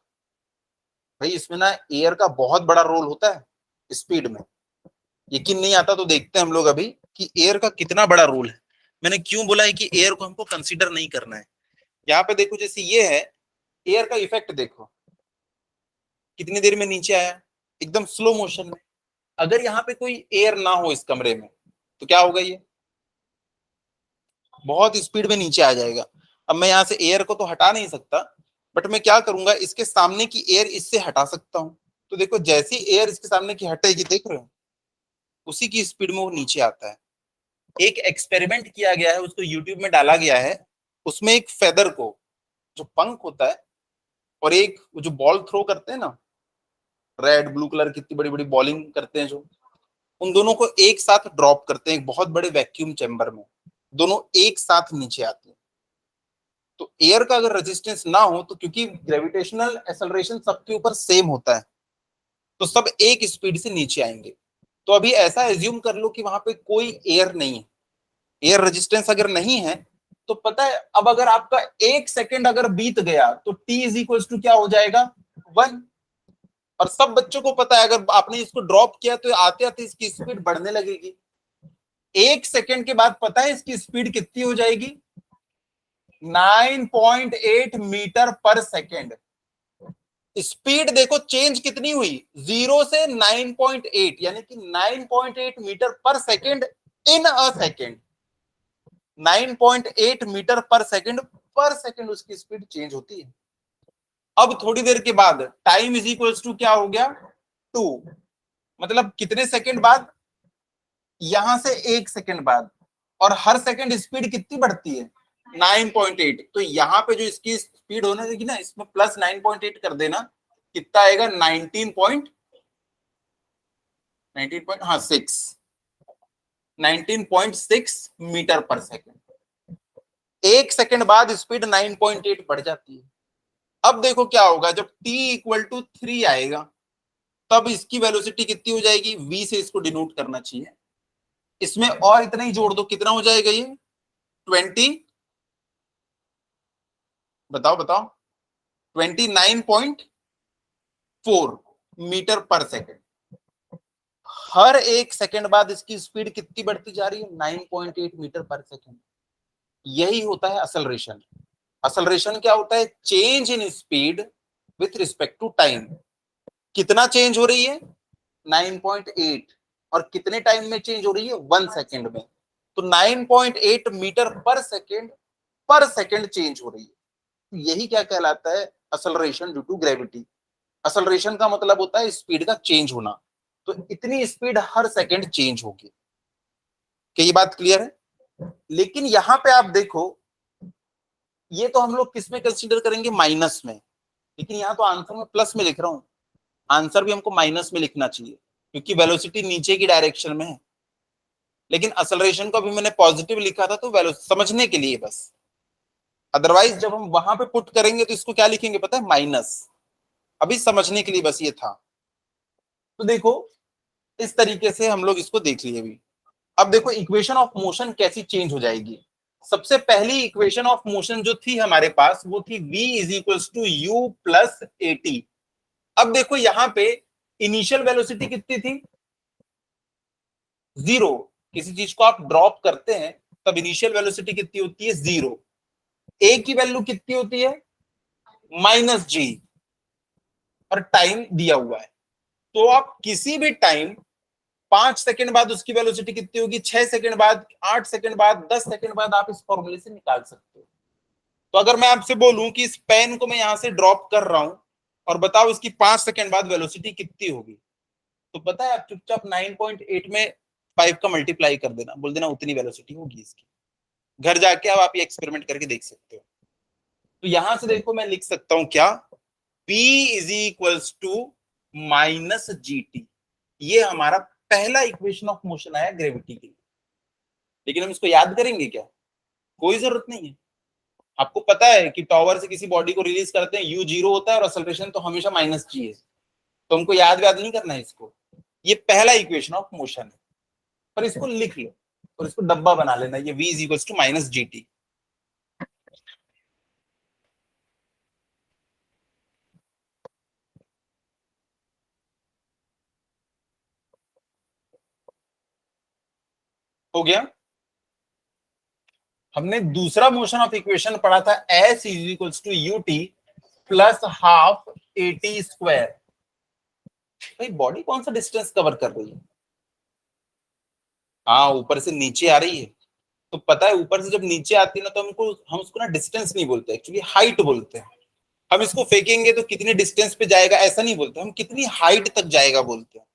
भाई इसमें ना एयर का बहुत बड़ा रोल होता है स्पीड में। यकीन नहीं आता तो देखते हैं हम लोग अभी कि एयर का कितना बड़ा रोल है। मैंने क्यों बोला है कि एयर को हमको कंसीडर नहीं करना है। यहाँ पे देखो जैसे ये है, एयर का इफेक्ट देखो कितनी देर में नीचे आया, एकदम स्लो मोशन में। अगर यहाँ पे कोई एयर ना हो इस कमरे में तो क्या होगा? ये बहुत स्पीड में नीचे आ जाएगा। अब मैं यहाँ से एयर को तो हटा नहीं सकता, बट मैं क्या करूंगा, इसके सामने की एयर इससे हटा सकता हूँ। तो देखो जैसी एयर इसके सामने की हटेगी, देख रहे हो, उसी की स्पीड में वो नीचे आता है। एक एक्सपेरिमेंट किया गया है, उसको यूट्यूब में डाला गया है। उसमें एक फेदर को, जो पंख होता है, और एक जो बॉल थ्रो करते हैं ना, रेड ब्लू कलर की इतनी बड़ी बड़ी बॉलिंग करते हैं, जो उन दोनों को एक साथ ड्रॉप करते हैं एक बहुत बड़े वैक्यूम चैम्बर में। दोनों एक साथ नीचे आते हैं। तो एयर का अगर रेजिस्टेंस ना हो तो, क्योंकि ग्रेविटेशनल एक्सेलरेशन सबके ऊपर सेम होता है, तो सब एक स्पीड से नीचे आएंगे। तो अभी ऐसा एज्यूम कर लो कि वहां पे कोई एयर नहीं है, एयर रेजिस्टेंस अगर नहीं है, तो पता है अब अगर आपका 1 सेकेंड अगर बीत गया तो t इज इक्वल टू क्या हो जाएगा? 1। और सब बच्चों को पता है अगर आपने इसको ड्रॉप किया तो आते आते इसकी स्पीड बढ़ने लगेगी। 1 सेकेंड के बाद पता है इसकी स्पीड कितनी हो जाएगी? 9.8 मीटर पर सेकेंड। स्पीड देखो चेंज कितनी हुई, 0 से 9.8, यानी कि 9.8 metre per second in a second. 9.8 metre per second उसकी स्पीड चेंज होती है। अब थोड़ी देर के बाद टाइम इज इक्वल्स टू क्या हो गया? 2। मतलब कितने सेकेंड बाद? यहां से 1 सेकेंड बाद। और हर सेकेंड स्पीड कितनी बढ़ती है? 9.8। तो यहाँ पे जो इसकी स्पीड होने देगी ना, इसमें प्लस 9.8 कर देना, कितना आएगा? 19.6 मीटर पर सेकेंड। 1 सेकेंड बाद स्पीड 9.8 बढ़ जाती है। अब देखो क्या होगा, जब t इक्वल टू 3 आएगा तब इसकी वेलोसिटी कितनी हो जाएगी? v से इसको डिनोट करना चाहिए। इसमें और इतना ही जोड़ दो, कितना हो जाएगा ये? 20 बताओ बताओ, 29.4 मीटर पर सेकेंड। हर एक सेकंड बाद इसकी स्पीड कितनी बढ़ती जा रही है? 9.8 मीटर पर सेकेंड। यही होता है असलरेशन। असलरेशन क्या होता है? Change in speed with respect to time. कितना चेंज हो रही है? 9.8। और कितने टाइम में चेंज हो रही है? 1 सेकेंड में। तो 9.8 मीटर पर सेकेंड चेंज हो रही है। यही क्या कहलाता है? Acceleration due to gravity. Acceleration का मतलब होता है स्पीड का चेंज होना। तो इतनी स्पीड हर सेकेंड चेंज होगी। क्या ये बात क्लियर है? लेकिन यहां पे आप देखो, ये तो हम लोग किस में कंसीडर करेंगे? माइनस में। लेकिन यहाँ तो आंसर में प्लस में लिख रहा हूं। आंसर भी हमको माइनस में लिखना चाहिए, क्योंकि वेलोसिटी नीचे की डायरेक्शन में है। लेकिन असलरेशन को भी मैंने पॉजिटिव लिखा था, तो समझने के लिए बस। अदरवाइज जब हम वहां पे पुट करेंगे तो इसको क्या लिखेंगे पता है? माइनस। अभी समझने के लिए बस ये था। तो देखो, इस तरीके से हम लोग इसको देख लिए अभी। अब देखो इक्वेशन ऑफ मोशन कैसी चेंज हो जाएगी। सबसे पहली इक्वेशन ऑफ मोशन जो थी हमारे पास, वो थी v is equals to U plus A T. अब देखो यहां पे इनिशियल वेलोसिटी कितनी थी? 0। किसी चीज को आप ड्रॉप करते हैं तब इनिशियल वेलोसिटी कितनी होती है? 0। ए की वैल्यू कितनी होती है? -g। और टाइम दिया हुआ है, तो आप किसी भी टाइम 5 सेकंड बाद उसकी वेलोसिटी कितनी होगी? 6 सेकंड बाद, 8 सेकंड बाद, 10 सेकंड बाद आप इस फॉर्मूले से निकाल सकते हो। तो अगर मैं आपसे बोलूं कि इस पेन को मैं यहां से ड्रॉप कर रहा हूं और बताओ इसकी 5 सेकंड बाद वेलोसिटी कितनी होगी, तो पता है आप चुपचाप 9.8 में 5 का मल्टीप्लाई कर देना, बोल देना उतनी वेलोसिटी होगी इसकी। घर जाके अब आप ये एक्सपेरिमेंट करके देख सकते हो। तो यहां से देखो मैं लिख सकता हूं क्या? P is equals to minus G T. ये हमारा पहला इक्वेशन ऑफ मोशन आया ग्रेविटी के लिए। लेकिन हम इसको याद करेंगे क्या? कोई जरूरत नहीं है। आपको पता है कि टॉवर से किसी बॉडी को रिलीज करते हैं, यू 0 होता है और असलरेशन तो हमेशा -g है। तो हमको याद नहीं करना है इसको। ये पहला इक्वेशन ऑफ मोशन है, पर इसको लिख लो और इसको डब्बा बना लेना, ये v is equals to minus G T. हो गया। हमने दूसरा मोशन ऑफ इक्वेशन पढ़ा था, s is equals to U T plus half A T square. भाई बॉडी कौन सा डिस्टेंस कवर कर रही है? हाँ, ऊपर से नीचे आ रही है। तो पता है ऊपर से जब नीचे आती है ना, तो हम उसको ना डिस्टेंस नहीं बोलते, एक्चुअली हाइट बोलते हैं। हम इसको फेंकेंगे तो कितने डिस्टेंस पे जाएगा ऐसा नहीं बोलते, हम कितनी हाइट तक जाएगा बोलते हैं।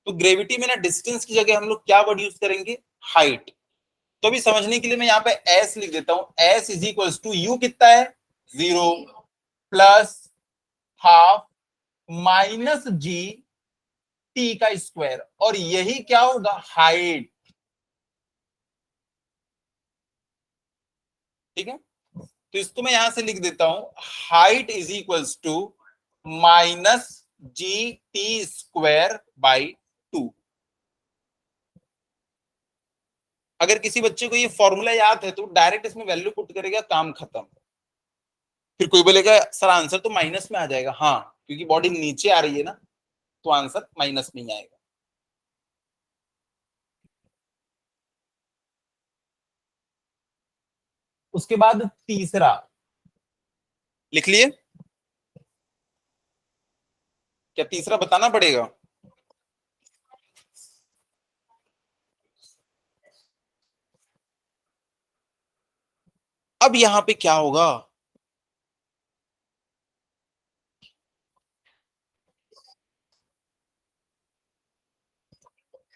तो ग्रेविटी में ना डिस्टेंस की जगह हम लोग क्या वर्ड यूज करेंगे? हाइट। तो अभी समझने के लिए मैं यहाँ पे एस लिख देता हूं। S is equals to U कितना है? 0 plus half minus G T का स्क्वायर। और यही क्या होगा? हाइट। ठीक है, तो इसको मैं यहां से लिख देता हूं, height is equals to minus G T square by 2। अगर किसी बच्चे को ये फॉर्मूला याद है तो डायरेक्ट इसमें वैल्यू पुट करेगा, काम खत्म। फिर कोई बोलेगा सर आंसर तो माइनस में आ जाएगा। हाँ, क्योंकि बॉडी नीचे आ रही है ना, तो आंसर माइनस में ही आएगा। उसके बाद तीसरा लिख लिए। क्या तीसरा बताना पड़ेगा? अब यहां पे क्या होगा?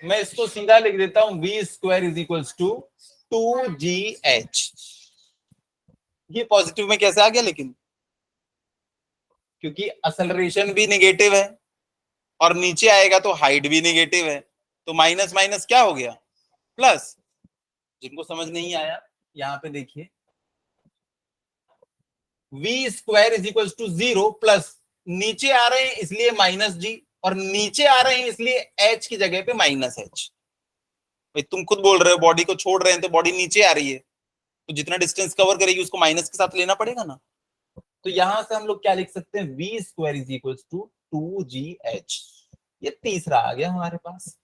मैं इसको सीधा लिख देता हूं, V square is equals to 2gh। ये पॉजिटिव में कैसे आ गया लेकिन? क्योंकि असलरेशन भी निगेटिव है और नीचे आएगा तो हाइट भी निगेटिव है, तो माइनस माइनस क्या हो गया? प्लस। जिनको समझ नहीं आया यहां पे देखिए, V square is equal to 0 plus, नीचे आ रहे हैं इसलिए माइनस जी, और नीचे आ रहे हैं इसलिए एच की जगह पे माइनस एच। भाई तुम खुद बोल रहे हो बॉडी को छोड़ रहे हैं तो बॉडी नीचे आ रही है, तो जितना डिस्टेंस कवर करेगी उसको माइनस के साथ लेना पड़ेगा ना। तो यहां से हम लोग क्या लिख सकते हैं, V square is equal to 2GH। ये तीसरा आ गया हमारे पास,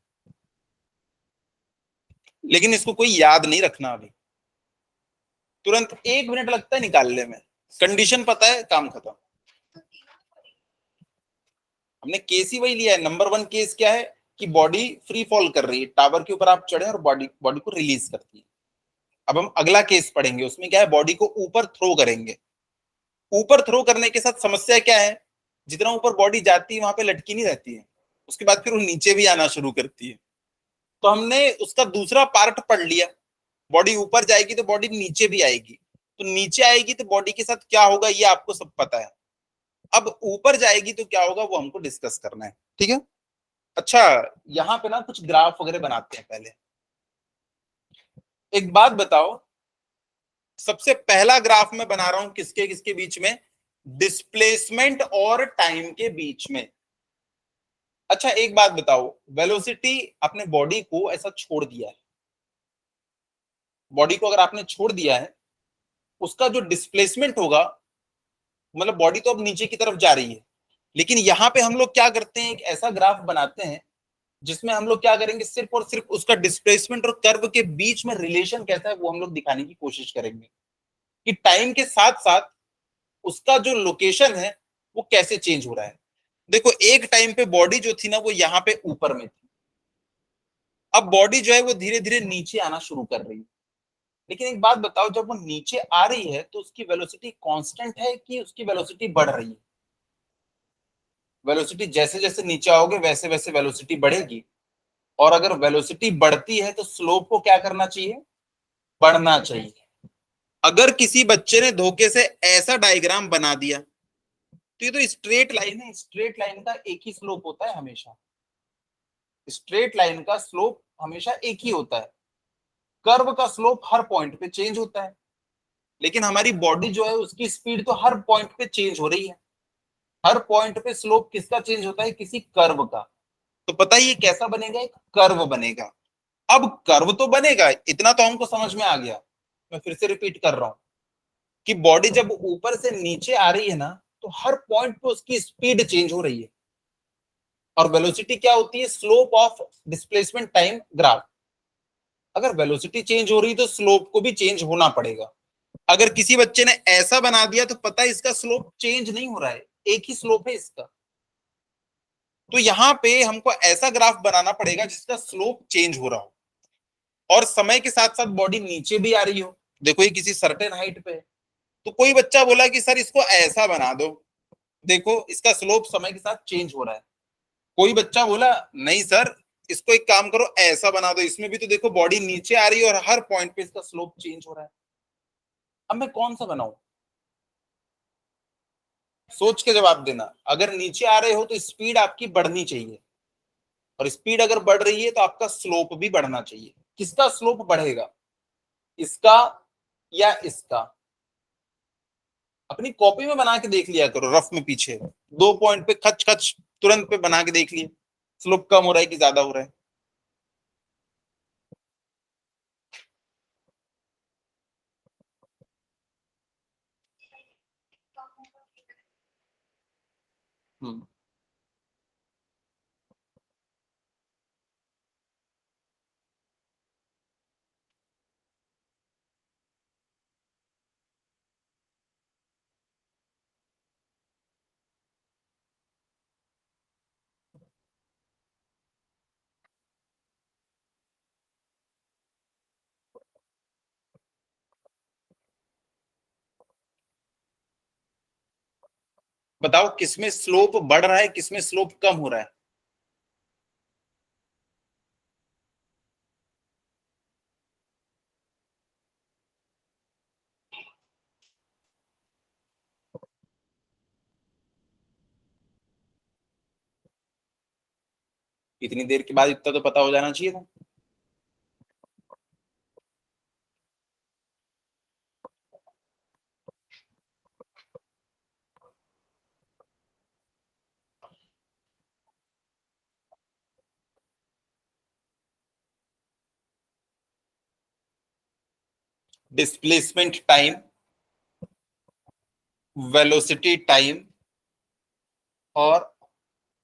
लेकिन इसको कोई याद नहीं रखना अभी, तुरंत 1 मिनट लगता है निकालने में, कंडीशन पता है, काम खत्म। हमने केस ही वही लिया है। नंबर 1 केस क्या है कि बॉडी फ्री फॉल कर रही है, टावर के ऊपर आप चढ़े और बॉडी बॉडी को रिलीज करती है। अब हम अगला केस पढ़ेंगे, उसमें क्या है, बॉडी को ऊपर थ्रो करेंगे। ऊपर थ्रो करने के साथ समस्या क्या है, जितना ऊपर बॉडी जाती है वहां पे लटकी नहीं रहती है, उसके बाद फिर वो नीचे भी आना शुरू करती है। तो हमने उसका दूसरा पार्ट पढ़ लिया, बॉडी ऊपर जाएगी तो बॉडी नीचे भी आएगी, तो नीचे आएगी तो बॉडी के साथ क्या होगा ये आपको सब पता है। अब ऊपर जाएगी तो क्या होगा वो हमको डिस्कस करना है, ठीक है। अच्छा, यहाँ पे ना कुछ ग्राफ वगैरह बनाते हैं पहले। एक बात बताओ, सबसे पहला ग्राफ मैं बना रहा हूं किसके किसके बीच में, डिस्प्लेसमेंट और टाइम के बीच में। अच्छा एक बात बताओ, वेलोसिटी आपने बॉडी को ऐसा छोड़ दिया है, बॉडी को अगर आपने छोड़ दिया है, उसका जो डिस्प्लेसमेंट होगा, मतलब बॉडी तो अब नीचे की तरफ जा रही है, लेकिन यहां पे हम लोग क्या करते हैं, एक ऐसा ग्राफ बनाते हैं जिसमें हम लोग क्या करेंगे, सिर्फ और सिर्फ उसका डिस्प्लेसमेंट और कर्व के बीच में रिलेशन कैसा है वो हम लोग दिखाने की कोशिश करेंगे, कि टाइम के साथ साथ उसका जो लोकेशन है वो कैसे चेंज हो रहा है। देखो एक टाइम पे बॉडी जो थी ना वो यहाँ पे ऊपर में थी, अब बॉडी जो है वो धीरे धीरे नीचे आना शुरू कर रही है। लेकिन एक बात बताओ, जब वो नीचे आ रही है तो उसकी वेलोसिटी कांस्टेंट है कि उसकी वेलोसिटी बढ़ रही है? वेलोसिटी जैसे जैसे नीचे आओगे वैसे वैसे वेलोसिटी बढ़ेगी, और अगर वेलोसिटी बढ़ती है तो स्लोप को क्या करना चाहिए, बढ़ना चाहिए। अगर किसी बच्चे ने धोखे से ऐसा डायग्राम बना दिया तो ये तो स्ट्रेट लाइन है, स्ट्रेट लाइन का एक ही स्लोप होता है हमेशा, स्ट्रेट लाइन का स्लोप हमेशा एक ही होता है, कर्व का स्लोप हर पॉइंट पे चेंज होता है। लेकिन हमारी बॉडी जो है उसकी स्पीड तो हर पॉइंट पे चेंज हो रही है, हर पॉइंट पे स्लोप किसका चेंज होता है, किसी कर्व का। तो पता ही ये कैसा बनेगा, एक कर्व बनेगा। अब कर्व तो बनेगा, इतना तो हमको समझ में आ गया। मैं फिर से रिपीट कर रहा हूं कि बॉडी जब ऊपर से नीचे आ रही है ना, तो हर पॉइंट पे उसकी स्पीड चेंज हो रही है, और वेलोसिटी क्या होती है, slope of displacement time graph. अगर वेलोसिटी चेंज हो रही है तो स्लोप को भी चेंज होना पड़ेगा। अगर किसी बच्चे ने ऐसा बना दिया तो पता है इसका स्लोप चेंज नहीं हो रहा है, एक ही स्लोप है इसका। तो यहाँ पे हमको ऐसा ग्राफ बनाना पड़ेगा जिसका स्लोप चेंज हो रहा हो और समय के साथ साथ बॉडी नीचे भी आ रही हो। देखो ये किसी सर्टेन हाइट पे है, तो कोई बच्चा बोला कि सर इसको ऐसा बना दो, देखो इसका स्लोप समय के साथ चेंज हो रहा है। कोई बच्चा बोला नहीं सर इसको एक काम करो ऐसा बना दो, इसमें भी तो देखो बॉडी नीचे आ रही है और हर पॉइंट पे इसका स्लोप चेंज हो रहा है। अब मैं कौन सा बनाऊं, सोच के जवाब देना। अगर नीचे आ रहे हो तो स्पीड आपकी बढ़नी चाहिए, और स्पीड अगर बढ़ रही है तो आपका स्लोप भी बढ़ना चाहिए। किसका स्लोप बढ़ेगा, इसका या इसका? अपनी कॉपी में बना के देख लिया करो, रफ में पीछे 2 पॉइंट पे खच खच तुरंत पे बना के देख लिए, स्लोप कम हो रहा है कि ज्यादा हो रहा है। हम्म। बताओ किसमें स्लोप बढ़ रहा है, किसमें स्लोप कम हो रहा है? इतनी देर के बाद इतना तो पता हो जाना चाहिए था। डिस्प्लेसमेंट टाइम वेलोसिटी टाइम और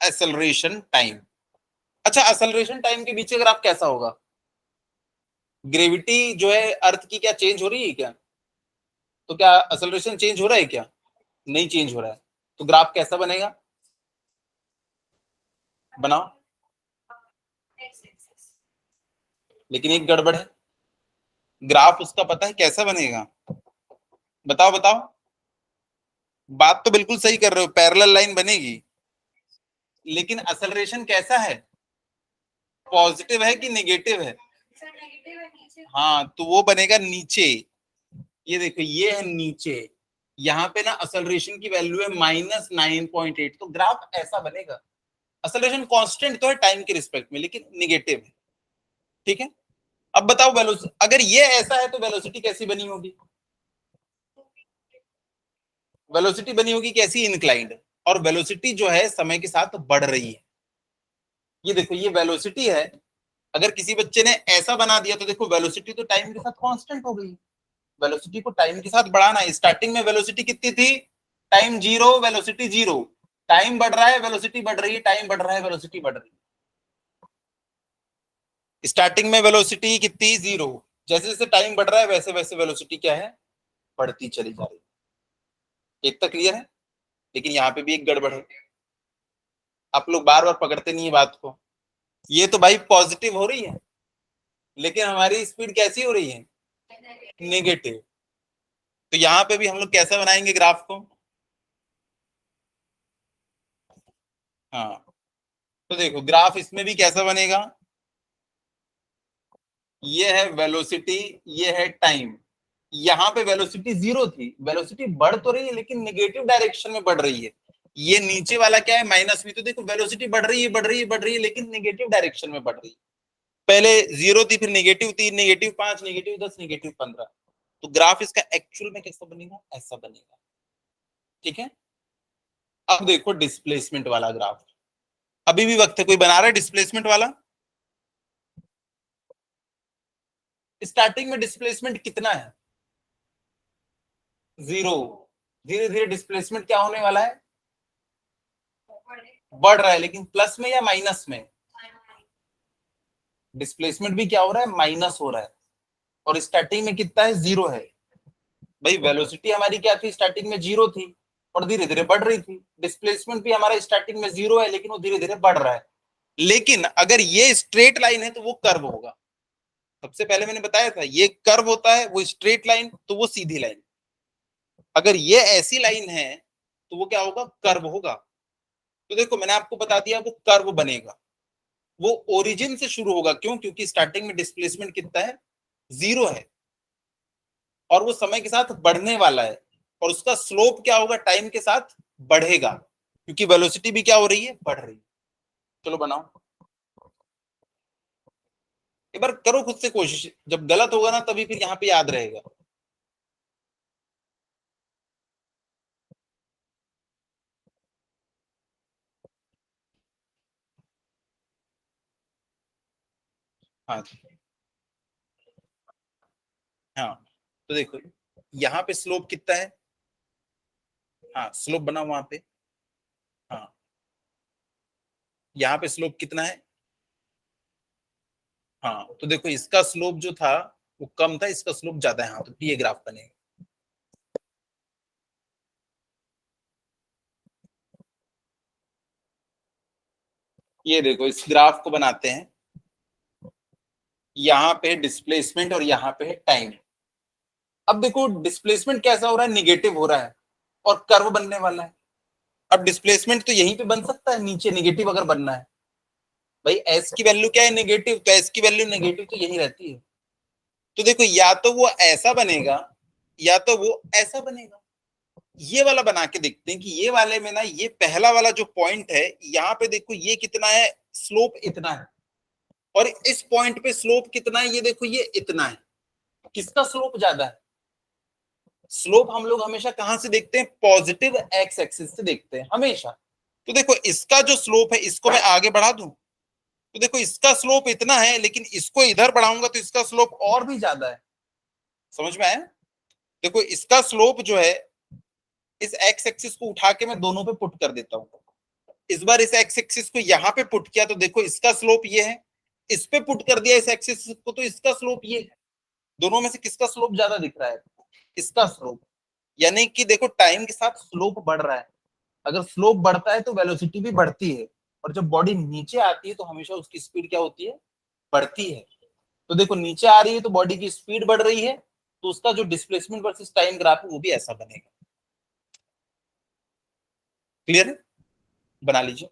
एक्सेलरेशन टाइम। अच्छा, एक्सेलरेशन टाइम के बीच का ग्राफ कैसा होगा? ग्रेविटी जो है अर्थ की क्या चेंज हो रही है क्या? तो क्या एक्सेलरेशन चेंज हो रहा है क्या? नहीं चेंज हो रहा है। तो ग्राफ कैसा बनेगा? बनाओ। लेकिन एक गड़बड़ है, ग्राफ उसका पता है कैसा बनेगा? बताओ बताओ। बात तो बिल्कुल सही कर रहे हो, पैरेलल लाइन बनेगी। लेकिन एक्सेलरेशन कैसा है? पॉजिटिव है कि नेगेटिव है? हाँ, तो वो बनेगा नीचे। ये देखो, ये है नीचे। यहाँ पे ना एक्सेलरेशन की वैल्यू है -9.8, तो ग्राफ ऐसा बनेगा। एक्सेलरेशन कांस्टेंट तो है टाइम के रिस्पेक्ट में, लेकिन निगेटिव है। ठीक है। अब बताओ वेलोसिटी, अगर ये ऐसा है तो वेलोसिटी कैसी बनी होगी? वेलोसिटी बनी होगी कैसी? इंक्लाइंड। और वेलोसिटी जो है समय के साथ बढ़ रही है। ये देखो, ये वेलोसिटी है। अगर किसी बच्चे ने ऐसा बना दिया तो देखो, वेलोसिटी तो टाइम के साथ कांस्टेंट हो गई। वेलोसिटी को टाइम के साथ बढ़ाना है। स्टार्टिंग में वेलोसिटी कितनी थी? Time zero, velocity zero. Time बढ़ रहा है, वेलोसिटी बढ़ रही है, टाइम बढ़ रहा है, वेलोसिटी बढ़ रही है। स्टार्टिंग में वेलोसिटी कितनी? जीरो। जैसे जैसे टाइम बढ़ रहा है वैसे वैसे वेलोसिटी क्या है? बढ़ती चली जा रही है। एक तक क्लियर है? लेकिन यहाँ पे भी एक गड़बड़ है, आप लोग बार बार पकड़ते नहीं है बात को। ये तो भाई पॉजिटिव हो रही है, लेकिन हमारी स्पीड कैसी हो रही है? नेगेटिव। तो यहाँ पे भी हम लोग कैसा बनाएंगे ग्राफ को? हाँ, तो देखो ग्राफ इसमें भी कैसा बनेगा? ये है वेलोसिटी, ये है टाइम। यहाँ पे वेलोसिटी जीरो थी, वेलोसिटी बढ़ तो रही है लेकिन निगेटिव डायरेक्शन में बढ़ रही है। ये नीचे वाला क्या है? -v। तो देखो वेलोसिटी बढ़ रही है, बढ़ रही है, बढ़ रही है, लेकिन निगेटिव डायरेक्शन में बढ़ रही है। पहले जीरो थी, फिर -3, -5, -10, -15। तो ग्राफ इसका एक्चुअल में कैसा बनेगा? ऐसा बनेगा। ठीक है। अब देखो डिस्प्लेसमेंट वाला ग्राफ। अभी भी वक्त है, कोई बना रहा है डिस्प्लेसमेंट वाला? स्टार्टिंग में डिस्प्लेसमेंट कितना है? जीरो। धीरे धीरे डिस्प्लेसमेंट क्या होने वाला है? बढ़ रहा है, लेकिन प्लस में या माइनस में? डिस्प्लेसमेंट भी क्या हो रहा है? माइनस हो रहा है। और स्टार्टिंग में कितना है? जीरो है। भाई वेलोसिटी हमारी क्या थी? स्टार्टिंग में जीरो थी और धीरे धीरे बढ़ रही थी। डिस्प्लेसमेंट भी हमारा स्टार्टिंग में जीरो है, लेकिन वो धीरे धीरे बढ़ रहा है। लेकिन अगर ये स्ट्रेट लाइन है तो वो कर्व होगा। सबसे पहले मैंने बताया था, ये कर्व होता है, वो स्ट्रेट लाइन तो वो सीधी लाइन। अगर ये ऐसी लाइन है तो वो क्या होगा? कर्व होगा। तो देखो मैंने आपको बता दिया, वो कर्व बनेगा। वो ओरिजिन से शुरू होगा। क्यों? क्योंकि स्टार्टिंग में डिस्प्लेसमेंट कितना है? जीरो है। और वो समय के साथ बढ़ने वाला है। और उसका स्लोप क्या होगा? टाइम के साथ बढ़ेगा, क्योंकि वेलोसिटी भी क्या हो रही है? बढ़ रही है। चलो बनाओ, एक बार करो खुद से कोशिश। जब गलत होगा ना तभी फिर यहाँ पे याद रहेगा। हाँ हाँ, तो देखो यहाँ पे स्लोप कितना है? हाँ, स्लोप बना वहां पे। हाँ, यहाँ पे स्लोप कितना है? हाँ, तो देखो इसका स्लोप जो था वो कम था, इसका स्लोप ज्यादा है। हाँ, तो ये ग्राफ बनेगा। ये देखो इस ग्राफ को बनाते हैं। यहाँ पे डिस्प्लेसमेंट और यहाँ पे है टाइम। अब देखो डिस्प्लेसमेंट कैसा हो रहा है? निगेटिव हो रहा है। और कर्व बनने वाला है। अब डिस्प्लेसमेंट तो यहीं पे बन सकता है, नीचे निगेटिव अगर बनना है। भाई एस की वैल्यू क्या है? नेगेटिव। तो एस की वैल्यू नेगेटिव तो यही रहती है। तो देखो या तो वो ऐसा बनेगा या तो वो ऐसा बनेगा। ये वाला बना के देखते हैं कि ये वाले में ना, ये पहला वाला जो पॉइंट है यहाँ पे देखो, ये कितना है? स्लोप इतना है। और इस पॉइंट पे स्लोप कितना है? ये देखो, ये इतना है। किसका स्लोप ज्यादा है? स्लोप हम लोग हमेशा कहां से देखते हैं? पॉजिटिव एक्स एक्सिस से देखते हैं हमेशा। तो देखो इसका जो स्लोप है, इसको मैं आगे बढ़ा दूं तो देखो इसका स्लोप इतना है, लेकिन इसको इधर बढ़ाऊंगा तो इसका स्लोप और भी ज्यादा है। समझ में आया? देखो इसका स्लोप जो है इस एक्स एक्सिस को उठा के मैं दोनों पे पुट कर देता हूँ। इस बार इस एक्स एक्सिस को यहाँ पे पुट किया तो देखो इसका स्लोप ये है, इस पे पुट कर दिया इस एक्सिस को तो इसका स्लोप ये है। दोनों में से किसका स्लोप ज्यादा दिख रहा है? इसका स्लोप। यानी कि देखो टाइम के साथ स्लोप बढ़ रहा है। अगर स्लोप बढ़ता है तो वेलोसिटी भी बढ़ती है, और जब बॉडी नीचे आती है तो हमेशा उसकी स्पीड क्या होती है? बढ़ती है। तो देखो नीचे आ रही है तो बॉडी की स्पीड बढ़ रही है, तो उसका जो डिस्प्लेसमेंट वर्सेस टाइम ग्राफ है वो भी ऐसा बनेगा। क्लियर है? बना लीजिए।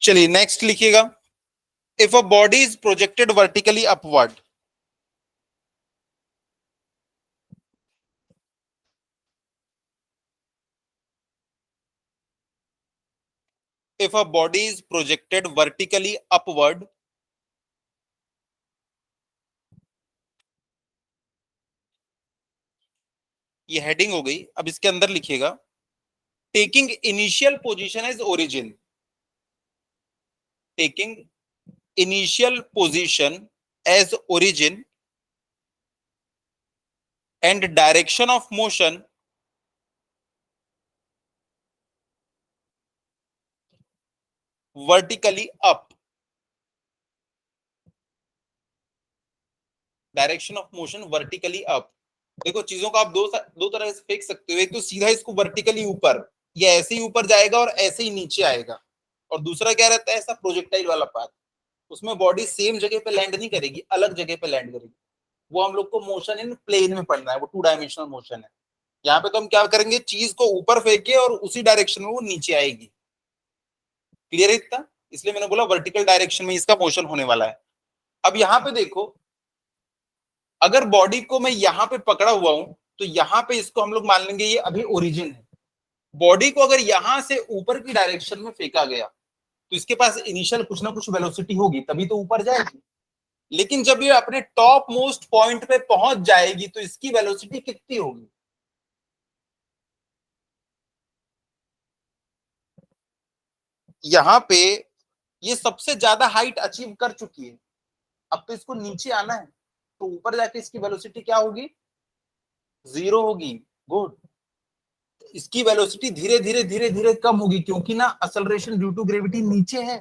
चलिए नेक्स्ट लिखिएगा। If a body is projected vertically upward, if a body is projected vertically upward, ये हेडिंग हो गई। अब इसके अंदर लिखिएगा taking initial position as origin, taking initial position as origin and direction of motion vertically up, direction of motion vertically up. देखो चीजों को आप दो तरह से फेंक सकते हो। एक तो सीधा इसको वर्टिकली ऊपर, ये ऐसे ही ऊपर जाएगा और ऐसे ही नीचे आएगा, और दूसरा क्या रहता है ऐसा प्रोजेक्टाइल वाला पाथ, उसमें बॉडी सेम जगह पे लैंड नहीं करेगी, अलग जगह पे लैंड करेगी। वो हम लोग को मोशन इन प्लेन में पढ़ना है, वो 2 डायमेंशनल मोशन है। यहाँ पे तो हम क्या करेंगे, चीज को ऊपर फेंके और उसी डायरेक्शन में वो नीचे आएगी। क्लियर है इतना? इसलिए मैंने बोला वर्टिकल डायरेक्शन में इसका मोशन होने वाला है। अब यहाँ पे देखो, अगर बॉडी को मैं यहाँ पे पकड़ा हुआ हूं तो यहाँ पे इसको हम लोग मान लेंगे ये अभी ओरिजिन है। बॉडी को अगर यहां से ऊपर की डायरेक्शन में फेंका गया तो इसके पास इनिशियल कुछ ना कुछ वेलोसिटी होगी, तभी तो ऊपर जाएगी। लेकिन जब ये अपने टॉप मोस्ट पॉइंट पे पहुंच जाएगी तो इसकी वेलोसिटी कितनी होगी? यहां पे ये सबसे ज्यादा हाइट अचीव कर चुकी है, अब तो इसको नीचे आना है, तो ऊपर जाके इसकी वेलोसिटी क्या होगी? 0 होगी। गुड। इसकी वेलोसिटी धीरे धीरे धीरे धीरे कम होगी, क्योंकि ना असलरेशन ड्यू टू ग्रेविटी नीचे है,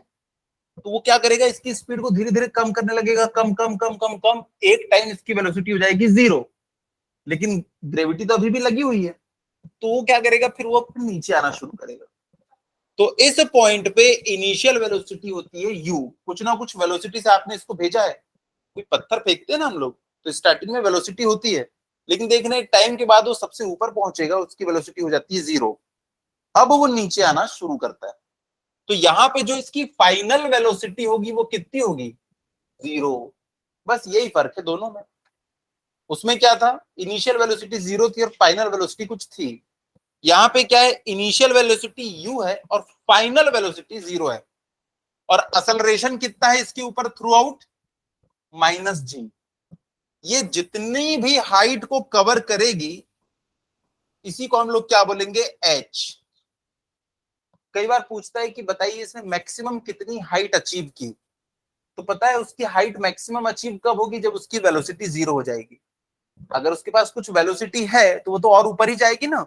तो वो क्या करेगा, इसकी स्पीड को धीरे धीरे कम करने लगेगा, कम कम कम कम कम। एक टाइम इसकी वेलोसिटी हो जाएगी 0, लेकिन ग्रेविटी तो अभी भी लगी हुई है, तो वो क्या करेगा, फिर वो नीचे आना शुरू करेगा। तो इस पॉइंट पे इनिशियल वेलोसिटी होती है u। कुछ ना कुछ वेलोसिटी से आपने इसको भेजा है, कोई पत्थर फेंकते हैं ना हम लोग, तो स्टार्टिंग में वेलोसिटी होती है, लेकिन देखना एक टाइम के बाद वो सबसे ऊपर पहुंचेगा, उसकी वेलोसिटी हो जाती है 0। अब वो नीचे आना शुरू करता है, तो यहाँ पे जो इसकी फाइनल वेलोसिटी होगी वो कितनी होगी? 0। बस यही फर्क है दोनों में। उसमें क्या था, इनिशियल वेलोसिटी 0 थी और फाइनल वेलोसिटी कुछ थी। यहाँ पे क्या है, इनिशियल वेलोसिटी u है और फाइनल वेलोसिटी 0 है, और असलरेशन कितना है इसके ऊपर थ्रू आउट? -g। ये जितनी भी हाइट को कवर करेगी इसी को हम लोग क्या बोलेंगे? h। कई बार पूछता है कि बताइए इसने मैक्सिमम कितनी हाइट अचीव की, तो पता है उसकी हाइट मैक्सिमम अचीव कब होगी? जब उसकी वेलोसिटी 0 हो जाएगी। अगर उसके पास कुछ वेलोसिटी है तो वो तो और ऊपर ही जाएगी ना।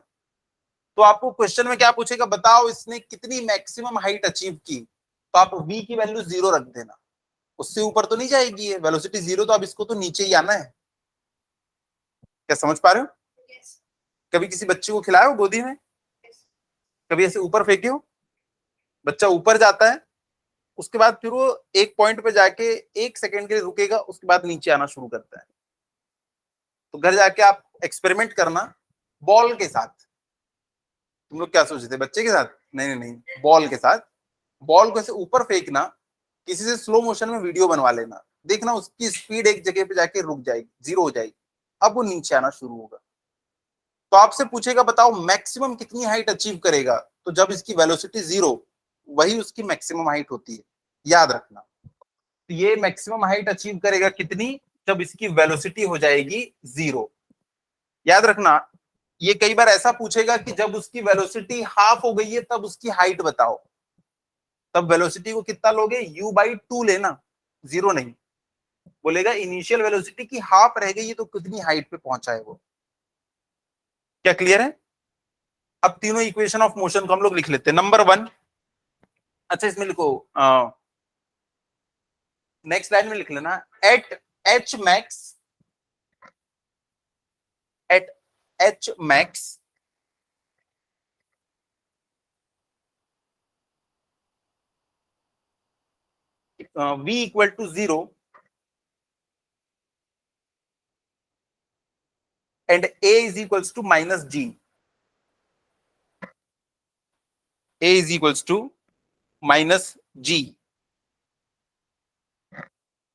तो आपको क्वेश्चन में क्या पूछेगा, बताओ इसने कितनी मैक्सिमम हाइट अचीव की, तो आप v की वैल्यू 0 रख देना, उससे ऊपर तो नहीं जाएगी है, वेलोसिटी 0, तो अब इसको तो नीचे ही आना है। क्या समझ पा रहे हो? yes. कभी किसी बच्चे को खिलाया हो गोदी में? yes. कभी ऐसे ऊपर फेंके हो, बच्चा ऊपर जाता है, उसके बाद फिर वो एक पॉइंट पे जाके 1 सेकेंड के लिए रुकेगा, उसके बाद नीचे आना शुरू करता है। तो घर जाके आप एक्सपेरिमेंट करना बॉल के साथ। तुम लोग क्या सोच रहे थे, बच्चे के साथ? नहीं नहीं नहीं, बॉल के साथ। बॉल को ऐसे ऊपर फेंकना, किसी से स्लो मोशन में वीडियो बनवा लेना, देखना उसकी स्पीड एक जगह पे जाके रुक जाएगी, 0 हो जाएगी, अब वो नीचे आना शुरू होगा। तो आपसे पूछेगा बताओ मैक्सिमम कितनी हाइट अचीव करेगा, तो जब इसकी वेलोसिटी 0, वही उसकी मैक्सिमम हाइट होती है, याद रखना। तो ये मैक्सिमम हाइट अचीव करेगा कितनी? जब इसकी वेलोसिटी हो जाएगी 0। याद रखना, ये कई बार ऐसा पूछेगा कि जब उसकी वेलोसिटी हाफ हो गई है तब उसकी हाइट बताओ। तब वेलोसिटी को कितना लोगे, u/2 लेना, 0 नहीं। बोलेगा इनिशियल वेलोसिटी की हाफ रह गई है तो कितनी हाइट पे पहुंचा है वो। क्या क्लियर है? अब तीनों इक्वेशन ऑफ मोशन को हम लोग लिख लेते हैं। नंबर 1, अच्छा इसमें लिखो, नेक्स्ट लाइन में लिख लेना, at H max, at H max v equal to 0 and a is equals to minus g, a is equals to minus g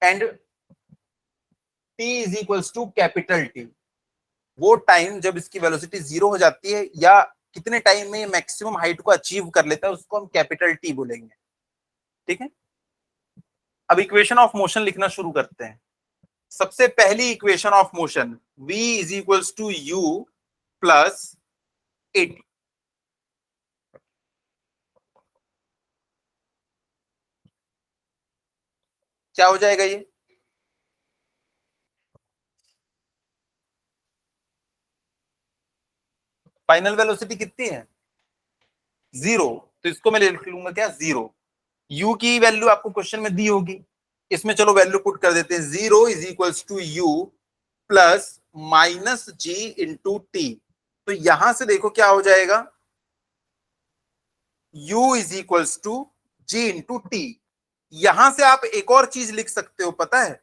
and t is equals to capital T। वो टाइम जब इसकी वेलोसिटी 0 हो जाती है या कितने टाइम में मैक्सिमम हाइट को अचीव कर लेता है उसको हम कैपिटल T बोलेंगे। ठीक है, अब इक्वेशन ऑफ मोशन लिखना शुरू करते हैं। सबसे पहली equation of motion v is equals to u plus 80। क्या हो जाएगा ये, फाइनल वेलोसिटी कितनी है 0, तो इसको मैं लिख लूंगा क्या 0। u की वैल्यू आपको क्वेश्चन में दी होगी, इसमें चलो वैल्यू पुट कर देते हैं। 0 is equals to u plus minus G into T. तो यहां से देखो क्या हो जाएगा, u is equals to G into T. यहां से आप एक और चीज लिख सकते हो, पता है,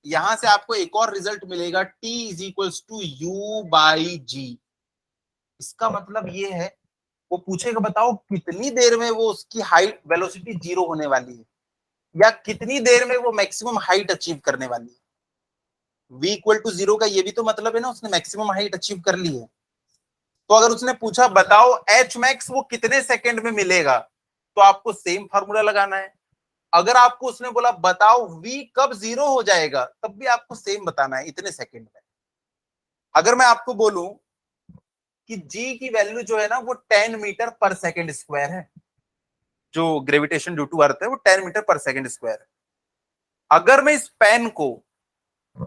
यहां से आपको एक और रिजल्ट मिलेगा, t is equals to u by g. इसका मतलब ये है, वो पूछेगा बताओ कितनी देर में वो उसकी हाइट वेलोसिटी 0 होने वाली है या कितनी देर में वो मैक्सिमम हाइट अचीव करने वाली है। v इक्वल टू 0 का ये भी तो मतलब है ना, उसने मैक्सिमम हाइट अचीव कर ली है। तो अगर उसने पूछा बताओ एच मैक्स वो कितने सेकंड में मिलेगा, तो आपको सेम फार्मूला लगाना है। अगर आपको उसने बोला बताओ v कब 0 हो जाएगा, तब भी आपको सेम बताना है, इतने सेकंड में। अगर मैं आपको बोलूं कि g की वैल्यू जो है ना वो 10 मीटर पर सेकंड स्क्वायर है, जो ग्रेविटेशन ड्यू टू अर्थ है वो 10 मीटर पर सेकंड स्क्वायर है। अगर मैं इस पेन को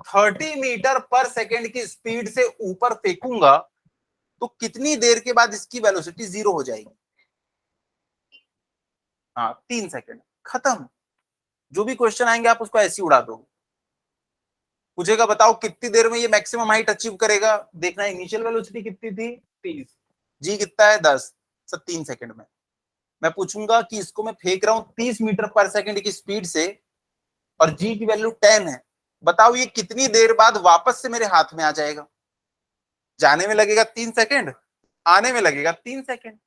30 मीटर पर सेकंड की स्पीड से ऊपर फेंकूंगा तो कितनी देर के बाद इसकी वेलोसिटी 0 हो जाएगी, हाँ 3 सेकंड, खत्म। जो भी क्वेश्चन आएंगे आप उसको ऐसे ही उड़ा दो। पूछेगा बताओ कितनी देर में ये मैक्सिमम हाइट अचीव करेगा, देखना इनिशियल वेलोसिटी कितनी थी 30, जी कितना है 10, सब 3 सेकंड में। मैं पूछूंगा कि इसको मैं फेंक रहा हूं 30 मीटर पर सेकंड की स्पीड से और जी की वैल्यू 10 है, बताओ ये कितनी देर बाद वापस से मेरे हाथ में आ जाएगा। जाने में लगेगा 3 सेकंड, आने में लगेगा 3 सेकंड,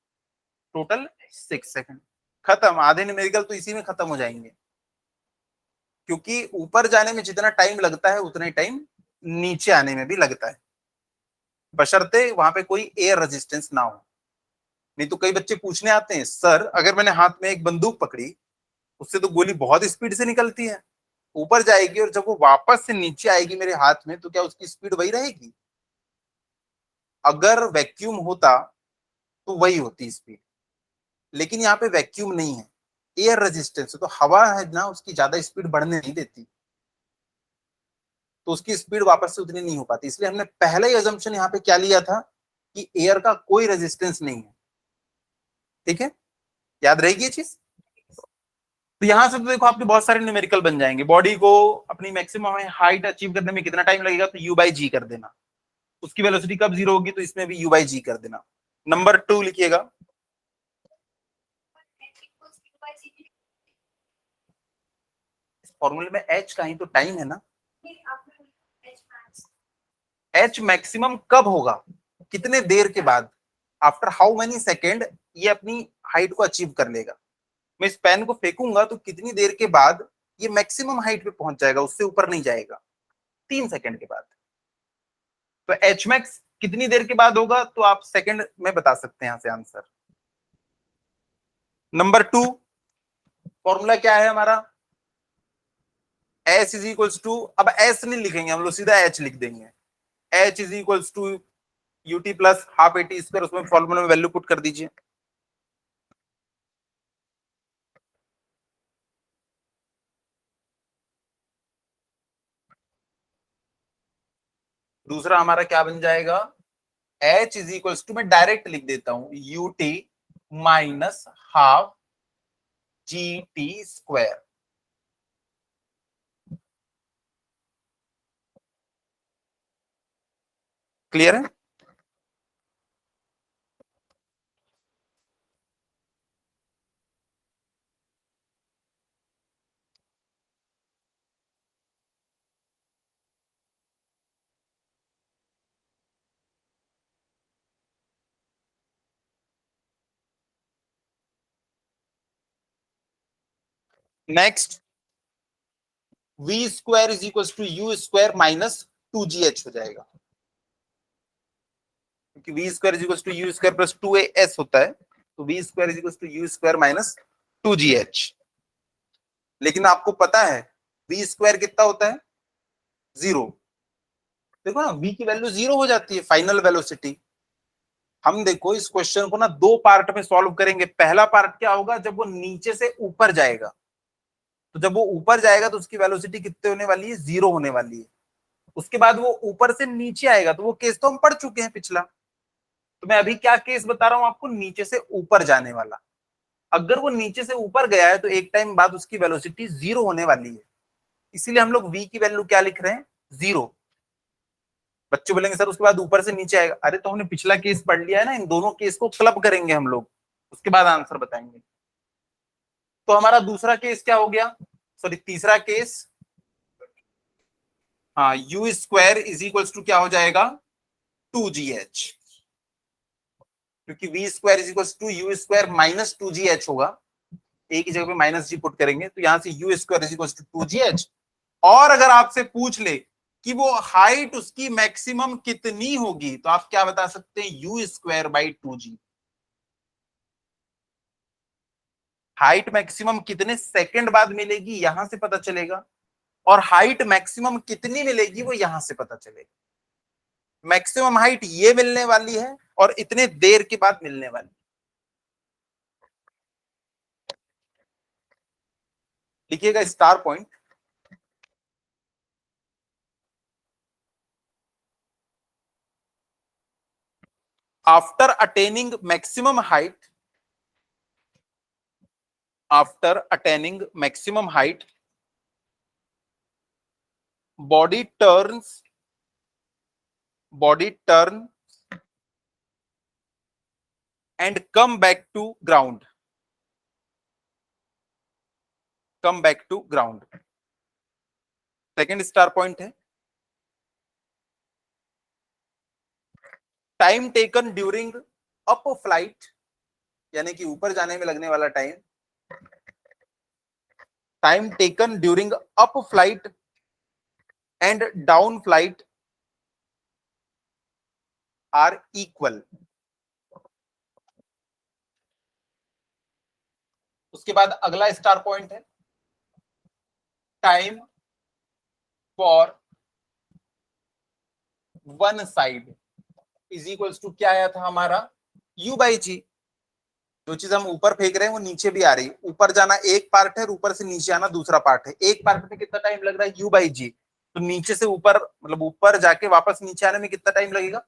टोटल 6 सेकंड, खत्म। आधे न्यूमेरिकल तो इसी में खत्म हो जाएंगे, क्योंकि ऊपर जाने में जितना टाइम लगता है उतना ही टाइम नीचे आने में भी लगता है, बशर्ते वहां पे कोई एयर रेजिस्टेंस ना हो। नहीं तो कई बच्चे पूछने आते हैं सर अगर मैंने हाथ में एक बंदूक पकड़ी, उससे तो गोली बहुत स्पीड से निकलती है, ऊपर जाएगी और जब वो वापस से नीचे आएगी मेरे हाथ में तो क्या उसकी स्पीड वही रहेगी? अगर वैक्यूम होता तो वही होती स्पीड, लेकिन यहाँ पे वैक्यूम नहीं है, एयर रेजिस्टेंस है, तो हवा है ना उसकी ज्यादा स्पीड बढ़ने नहीं देती, तो उसकी स्पीड वापस से उतनी नहीं हो पाती। इसलिए हमने पहले ही अजम्पशन यहाँ पे क्या लिया था कि एयर का कोई रेजिस्टेंस नहीं है। ठीक है, याद रहेगी ये चीज। तो यहां से तो देखो आपके बहुत सारे न्यूमेरिकल बन जाएंगे। बॉडी को अपनी मैक्सिमम हाइट अचीव करने में कितना टाइम लगेगा, तो यू बाई जी कर देना। उसकी वेलोसिटी कब 0 होगी, तो इसमें भी यू बाई जी कर देना। नंबर 2 लिखिएगा, फॉर्मूले में एच का ही तो टाइम है ना, एच मैक्सिमम कब होगा, कितने देर के बाद, आफ्टर हाउ मेनी सेकेंड ये अपनी हाइट को अचीव कर लेगा। मैं इस पेन को फेंकूंगा तो कितनी देर के बाद ये मैक्सिमम हाइट पे पहुंच जाएगा, उससे ऊपर नहीं जाएगा, 3 सेकेंड के बाद। तो एच मैक्स कितनी देर के बाद होगा, तो आप सेकंड में बता सकते हैं यहां से आंसर। नंबर 2 फॉर्मूला क्या है हमारा, एच इज इक्वल्स टू, अब एस नहीं लिखेंगे हम लोग, सीधा एच लिख देंगे। H is equals to u t plus half a t square, उसमें फॉर्मूला में वैल्यू पुट कर दीजिए। दूसरा हमारा क्या बन जाएगा, एच इज इक्वल्स टू, मैं डायरेक्ट लिख देता हूं, u t minus half g T square. Clear है? Next, v square is equal to you square minus two ji h हो जाएगा, क्योंकि V square is equal to you square plus two A S होता है, तो V square is equal to you square minus two ji H. लेकिन आपको पता है वी स्क्वायर कितना होता है, जीरो। देखो ना, वी की वैल्यू जीरो हो जाती है, फाइनल वेलोसिटी। हम देखो इस क्वेश्चन को ना दो पार्ट में सॉल्व करेंगे। पहला पार्ट क्या होगा, जब वो नीचे से ऊपर जाएगा, तो जब वो ऊपर जाएगा तो उसकी वेलोसिटी कितने होने वाली है, जीरो होने वाली है। उसके बाद वो ऊपर से नीचे आएगा, तो वो केस तो हम पढ़ चुके हैं पिछला। तो मैं अभी क्या केस बता रहा हूं आपको, नीचे से ऊपर जाने वाला। अगर वो नीचे से ऊपर गया है तो एक टाइम बाद उसकी वेलोसिटी जीरो होने वाली है, इसीलिए हम लोग v की वैल्यू क्या लिख रहे हैं, जीरो। बच्चे बोलेंगे सर उसके बाद ऊपर से नीचे आएगा, अरे तो हमने पिछला केस पढ़ लिया है ना, इन दोनों केस को क्लब करेंगे हम लोग, उसके बाद आंसर बताएंगे। तो हमारा दूसरा केस क्या हो गया, सॉरी तीसरा केस, हाँ, U square is equal to क्या हो जाएगा, टू जी एच, क्योंकि V square is equal to you square minus two ji H होगा। एक ही जगह पे माइनस जी पुट करेंगे, तो यहां से U square is equal to two ji H. और अगर आपसे पूछ ले कि वो हाइट उसकी मैक्सिमम कितनी होगी, तो आप क्या बता सकते हैं, u square by two g. Height maximum कितने सेकंड बाद मिलेगी यहां से पता चलेगा, और हाइट मैक्सिमम कितनी मिलेगी वो यहां से पता चलेगा। मैक्सिमम हाइट ये मिलने वाली है और इतने देर के बाद मिलने वाली। लिखिएगा star point. After attaining maximum height, after attaining maximum height, body turns, body turn and come back to ground, come back to ground. Second star point है, time taken during up flight, यानी कि ऊपर जाने में लगने वाला time, time taken during up flight and down flight are equal. उसके बाद अगला स्टार पॉइंट है, time for one side is equals to क्या आया था हमारा, यू बाई जी। जो चीज हम ऊपर फेंक रहे हैं वो नीचे भी आ रही है, ऊपर जाना एक पार्ट है और ऊपर से नीचे आना दूसरा पार्ट है। एक पार्ट में कितना टाइम लग रहा है, यू बाई जी। तो नीचे से ऊपर, मतलब ऊपर जाके वापस नीचे आने में कितना टाइम लगेगा,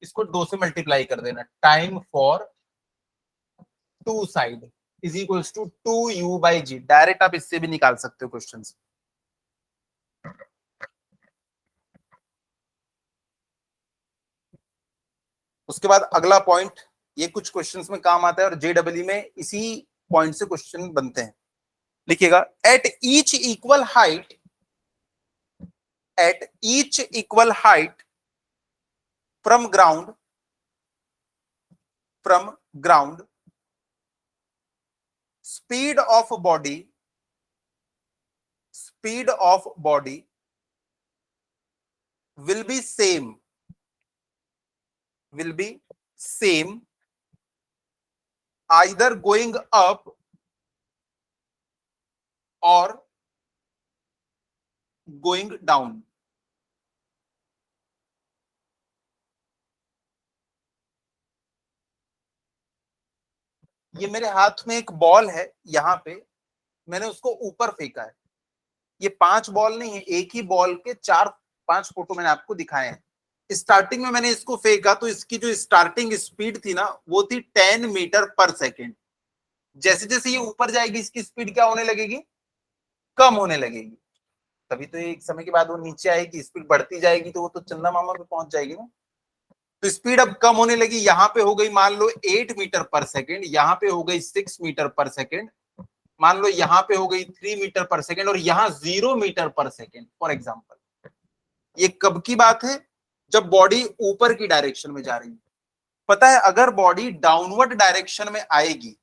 इसको दो से मल्टीप्लाई कर देना, time for two side is equals to two u by g. Direct आप इससे भी निकाल सकते हो क्वेश्चन। उसके बाद अगला पॉइंट, ये कुछ क्वेश्चंस में काम आता है और जेडब्ल्यू में इसी पॉइंट से क्वेश्चन बनते हैं। लिखिएगा, at each equal height, at each equal height from ground, from ground, speed of body, speed of body will be same, will be same either going up or going down. ये मेरे हाथ में एक बॉल है, यहाँ पे मैंने उसको ऊपर फेंका है। ये 5 बॉल नहीं है, एक ही बॉल के 4-5 फोटो मैंने आपको दिखाए हैं। स्टार्टिंग में मैंने इसको फेंका तो इसकी जो स्टार्टिंग स्पीड थी ना वो थी 10 मीटर पर सेकेंड। जैसे जैसे ये ऊपर जाएगी इसकी स्पीड क्या होने लगेगी, कम होने लगेगी। तभी तो एक समय के बाद वो नीचे आएगी, स्पीड बढ़ती जाएगी तो वो तो चंदा मामा पे पहुंच जाएगी ना। तो स्पीड अब कम होने लगी, यहाँ पे हो गई मान लो 8 मीटर पर सेकेंड, यहाँ पे हो गई 6 मीटर पर सेकेंड, मान लो यहाँ पे हो गई 3 मीटर पर सेकेंड, और यहाँ 0 metre per second for example. ये कब की बात है, जब बॉडी ऊपर की डायरेक्शन में जा रही है। पता है अगर बॉडी डाउनवर्ड डायरेक्शन में आएगी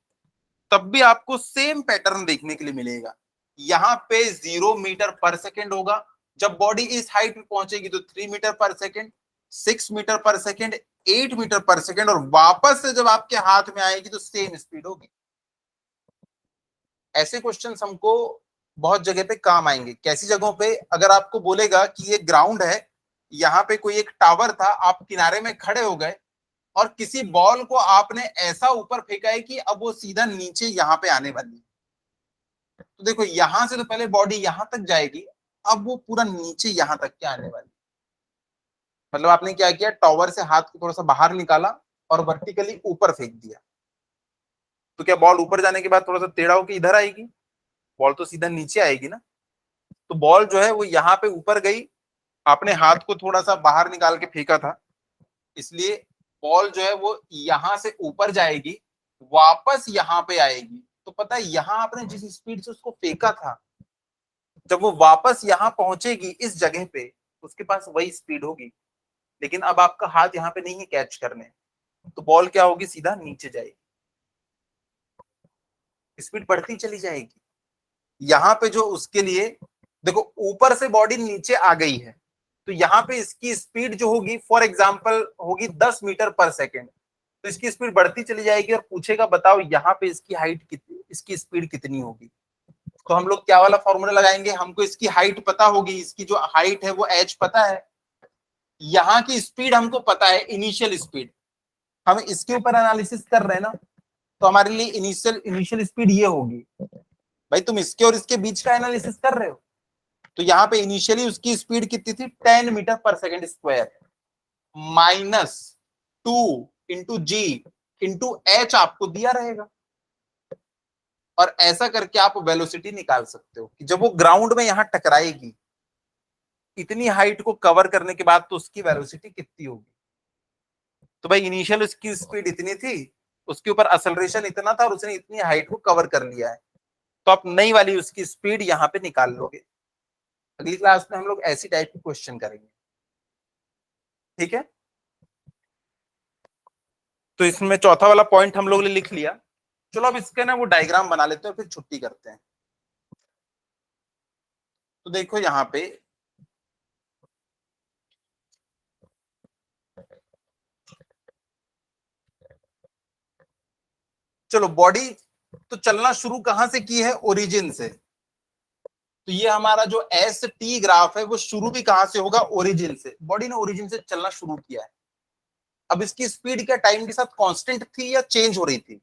तब भी आपको सेम पैटर्न देखने के लिए मिलेगा। यहाँ पे 0 मीटर पर सेकेंड होगा, जब बॉडी इस हाइट पे पहुंचेगी तो 3 metre per second, 6 metre per second, 8 metre per second, और वापस से जब आपके हाथ में आएगी तो सेम स्पीड होगी। ऐसे क्वेश्चंस हमको बहुत जगह पे काम आएंगे। कैसी जगहों पे, अगर आपको बोलेगा कि ये ग्राउंड है, यहाँ पे कोई एक टावर था, आप किनारे में खड़े हो गए और किसी बॉल को आपने ऐसा ऊपर फेंका है कि अब वो सीधा नीचे यहाँ पे आने वाली है। तो देखो यहां से तो पहले बॉडी यहां तक जाएगी, अब वो पूरा नीचे यहां तक क्या आने वाली। मतलब आपने क्या किया, टॉवर से हाथ को थोड़ा सा बाहर निकाला और वर्टिकली ऊपर फेंक दिया, तो क्या बॉल ऊपर जाने के बाद थोड़ा सा टेढ़ा होकर इधर आएगी, बॉल तो सीधा नीचे आएगी ना। तो बॉल जो है वो यहाँ पे ऊपर गई, आपने हाथ को थोड़ा सा बाहर निकाल के फेंका था, इसलिए बॉल जो है वो यहां से ऊपर जाएगी, वापस यहाँ पे आएगी। तो पता है यहाँ आपने जिस स्पीड से उसको फेंका था, जब वो वापस यहाँ पहुंचेगी इस जगह पे, उसके पास वही स्पीड होगी। लेकिन अब आपका हाथ यहाँ पे नहीं है कैच करने, तो बॉल क्या होगी, सीधा नीचे जाएगी, स्पीड बढ़ती चली जाएगी। यहाँ पे जो उसके लिए देखो ऊपर से बॉडी नीचे आ गई है, तो यहाँ पे इसकी स्पीड जो होगी फॉर एग्जांपल होगी 10 मीटर पर सेकेंड, तो इसकी स्पीड बढ़ती चली जाएगी और पूछेगा बताओ यहाँ पे इसकी हाइट कितनी, इसकी स्पीड कितनी होगी। तो हम लोग क्या वाला फॉर्मूला लगाएंगे, हमको इसकी हाइट पता होगी, इसकी जो हाइट है वो एच पता है, यहाँ की स्पीड हमको पता है इनिशियल स्पीड, हम इसके ऊपर एनालिसिस कर रहे हैं ना, तो हमारे लिए इनिशियल इनिशियल स्पीड ये होगी। भाई तुम इसके और इसके बीच का एनालिसिस कर रहे हो, तो यहाँ पे इनिशियली उसकी स्पीड कितनी थी, 10 metre per second square, -2 into जी इंटू एच आपको दिया रहेगा। और ऐसा करके आप वेलोसिटी निकाल सकते हो कि जब वो ग्राउंड में यहां टकराएगी, इतनी हाइट को कवर करने के बाद तो उसकी वेलोसिटी कितनी होगी। तो भाई इनिशियल उसकी स्पीड इतनी थी, उसके ऊपर असलरेशन इतना था और उसने इतनी हाइट को कवर कर लिया है, तो आप नई वाली उसकी स्पीड यहाँ पे निकाल लोगे। अगली क्लास में हम लोग ऐसी टाइप की क्वेश्चन करेंगे, ठीक है। तो इसमें चौथा वाला पॉइंट हम लोग ने लिख लिया। चलो अब इसके ना वो डायग्राम बना लेते हैं और फिर छुट्टी करते हैं। तो देखो यहाँ पे चलो बॉडी तो चलना शुरू कहां से की है, ओरिजिन से। तो ये हमारा जो एस टी ग्राफ है वो शुरू भी कहां से होगा, ओरिजिन से। बॉडी ने ओरिजिन से चलना शुरू किया है। अब इसकी स्पीड क्या टाइम के साथ कांस्टेंट थी या चेंज हो रही थी,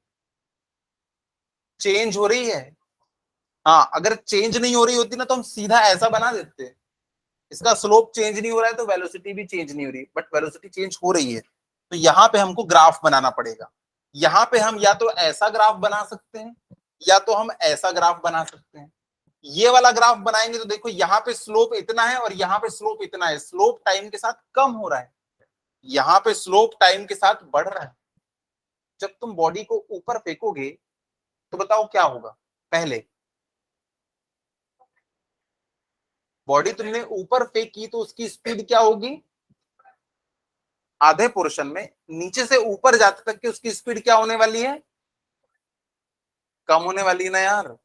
चेंज हो रही है। हाँ अगर चेंज नहीं हो रही होती ना तो हम सीधा ऐसा बना देते, इसका स्लोप चेंज नहीं हो रहा है तो वेलोसिटी भी चेंज नहीं हो रही, बट वेलोसिटी चेंज हो रही है। तो यहाँ पे हमको ग्राफ बनाना पड़ेगा। यहाँ पे हम या तो ऐसा ग्राफ बना सकते हैं या तो हम ऐसा ग्राफ बना सकते हैं। ये वाला ग्राफ बनाएंगे तो देखो यहाँ पे स्लोप इतना है और यहाँ पे स्लोप इतना है, स्लोप टाइम के साथ कम हो रहा है, यहाँ पे स्लोप टाइम के साथ बढ़ रहा है। जब तुम बॉडी को ऊपर फेंकोगे तो बताओ क्या होगा, पहले बॉडी तुमने ऊपर फेंकी तो उसकी स्पीड क्या होगी, आधे पोर्शन में, नीचे से ऊपर जाते तक की उसकी स्पीड क्या होने वाली है, कम होने वाली है ना यार।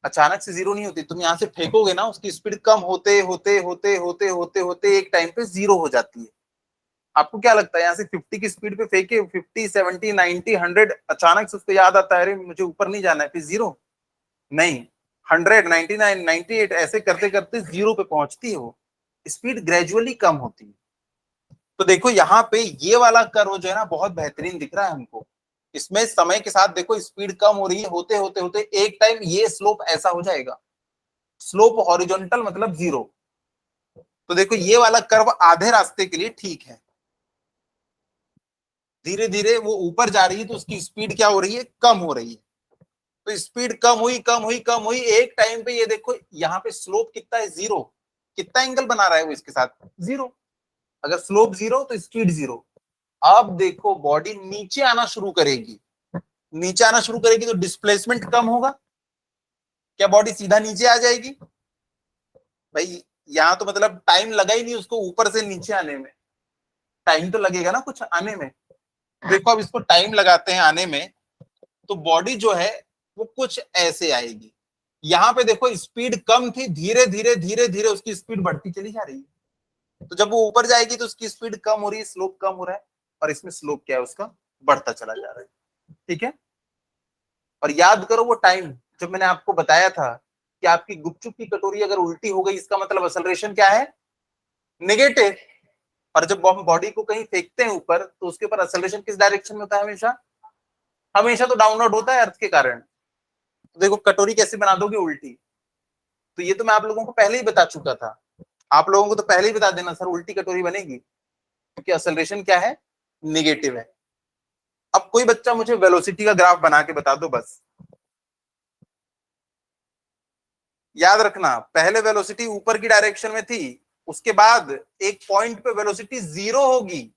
अचानक से जीरो नहीं होती, तुम यहाँ से फेंकोगे ना उसकी स्पीड कम होते होते होते होते होते होते एक टाइम पे जीरो हो जाती है। आपको क्या लगता है यहाँ से 50 की स्पीड पे फेंके, 50 70 90 100, अचानक से उसको याद आता है अरे मुझे ऊपर नहीं जाना है, फिर जीरो? नहीं, 100 99 98 ऐसे करते करते जीरो पे पहुंचती है वो, स्पीड ग्रेजुअली कम होती है। तो देखो यहाँ पे ये वाला कर्व जो है ना बहुत बेहतरीन दिख रहा है हमको। इसमें समय के साथ देखो स्पीड कम हो रही है, होते होते होते एक टाइम ये स्लोप ऐसा हो जाएगा, स्लोप हॉरिजॉन्टल मतलब जीरो। तो देखो ये वाला कर्व आधे रास्ते के लिए ठीक है, धीरे धीरे वो ऊपर जा रही है तो उसकी स्पीड क्या हो रही है, कम हो रही है। तो स्पीड कम हुई कम हुई कम हुई, एक टाइम पे ये देखो यहाँ पे स्लोप कितना है, जीरो। कितना एंगल बना रहा है वो इसके साथ, जीरो। अगर स्लोप जीरो तो स्पीड जीरो। अब देखो बॉडी नीचे आना शुरू करेगी, नीचे आना शुरू करेगी तो डिस्प्लेसमेंट कम होगा। क्या बॉडी सीधा नीचे आ जाएगी? भाई यहाँ तो मतलब टाइम लगा ही नहीं उसको ऊपर से नीचे आने में, टाइम तो लगेगा ना कुछ आने में। देखो अब इसको टाइम लगाते हैं आने में, तो बॉडी जो है वो कुछ ऐसे आएगी। यहाँ पे देखो स्पीड कम थी, धीरे धीरे धीरे धीरे उसकी स्पीड बढ़ती चली जा रही है। तो जब वो ऊपर जाएगी तो उसकी स्पीड कम हो रही है, स्लोप कम हो रहा है, और इसमें स्लोप क्या है उसका, बढ़ता चला जा रहा है। ठीक है। और याद करो वो टाइम जब मैंने आपको बताया था कि आपकी गुपचुप की कटोरी अगर उल्टी हो गई, इसका मतलब एक्सेलरेशन क्या है, नेगेटिव। और जब हम बॉडी को कहीं फेंकते हैं ऊपर तो उसके ऊपर एक्सेलरेशन किस डायरेक्शन में होता है, हमेशा हमेशा तो डाउनवर्ड होता है अर्थ के कारण। तो देखो कटोरी कैसे बना दोगे उल्टी, तो ये तो मैं आप लोगों को पहले ही बता चुका था। आप लोगों को तो पहले ही बता देना सर उल्टी कटोरी बनेगी क्योंकि एक्सेलरेशन क्या है, नेगेटिव है। अब कोई बच्चा मुझे वेलोसिटी का ग्राफ बना के बता दो बस। याद रखना पहले वेलोसिटी ऊपर की डायरेक्शन में थी, उसके बाद एक पॉइंट पे वेलोसिटी जीरो होगी,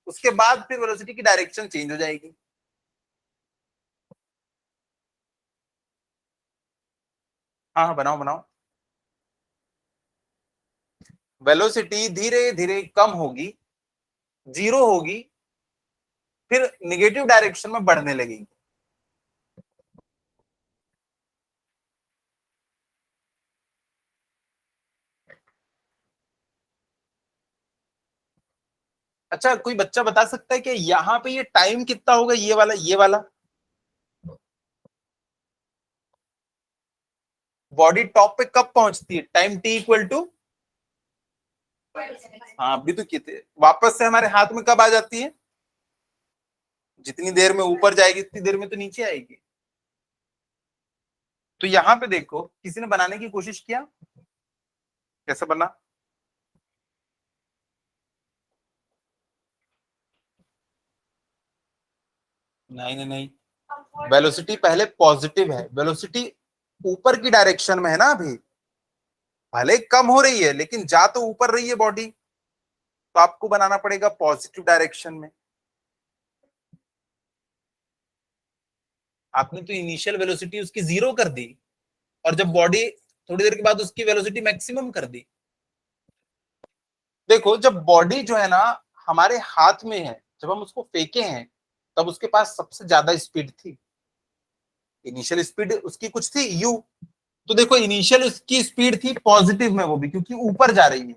उसके बाद फिर वेलोसिटी की डायरेक्शन चेंज हो जाएगी। हाँ हाँ बनाओ बनाओ। वेलोसिटी धीरे धीरे कम होगी, जीरो होगी, फिर निगेटिव डायरेक्शन में बढ़ने लगेगी। अच्छा कोई बच्चा बता सकता है कि यहाँ पे ये टाइम कितना होगा, ये वाला बॉडी टॉप पे कब पहुंचती है, टाइम टी इक्वल टू, हाँ अभी तो कितने वापस से हमारे हाथ में कब आ जाती है, जितनी देर में ऊपर जाएगी उतनी देर में तो नीचे आएगी। तो यहाँ पे देखो किसी ने बनाने की कोशिश किया, कैसे बना, नहीं नहीं नहीं, वेलोसिटी पहले पॉजिटिव है, वेलोसिटी ऊपर की डायरेक्शन में है ना अभी, भले कम हो रही है लेकिन जा तो ऊपर रही है बॉडी, तो आपको बनाना पड़ेगा पॉजिटिव डायरेक्शन में। आपने तो इनिशियल वेलोसिटी उसकी जीरो कर दी, और जब बॉडी थोड़ी देर के बाद उसकी वेलोसिटी मैक्सिमम कर दी। देखो जब बॉडी जो है ना हमारे हाथ में है, जब हम उसको फेंके हैं तब उसके पास सबसे ज्यादा स्पीड थी, इनिशियल स्पीड उसकी कुछ थी यू। तो देखो इनिशियल उसकी स्पीड थी पॉजिटिव में, वो भी क्योंकि ऊपर जा रही है।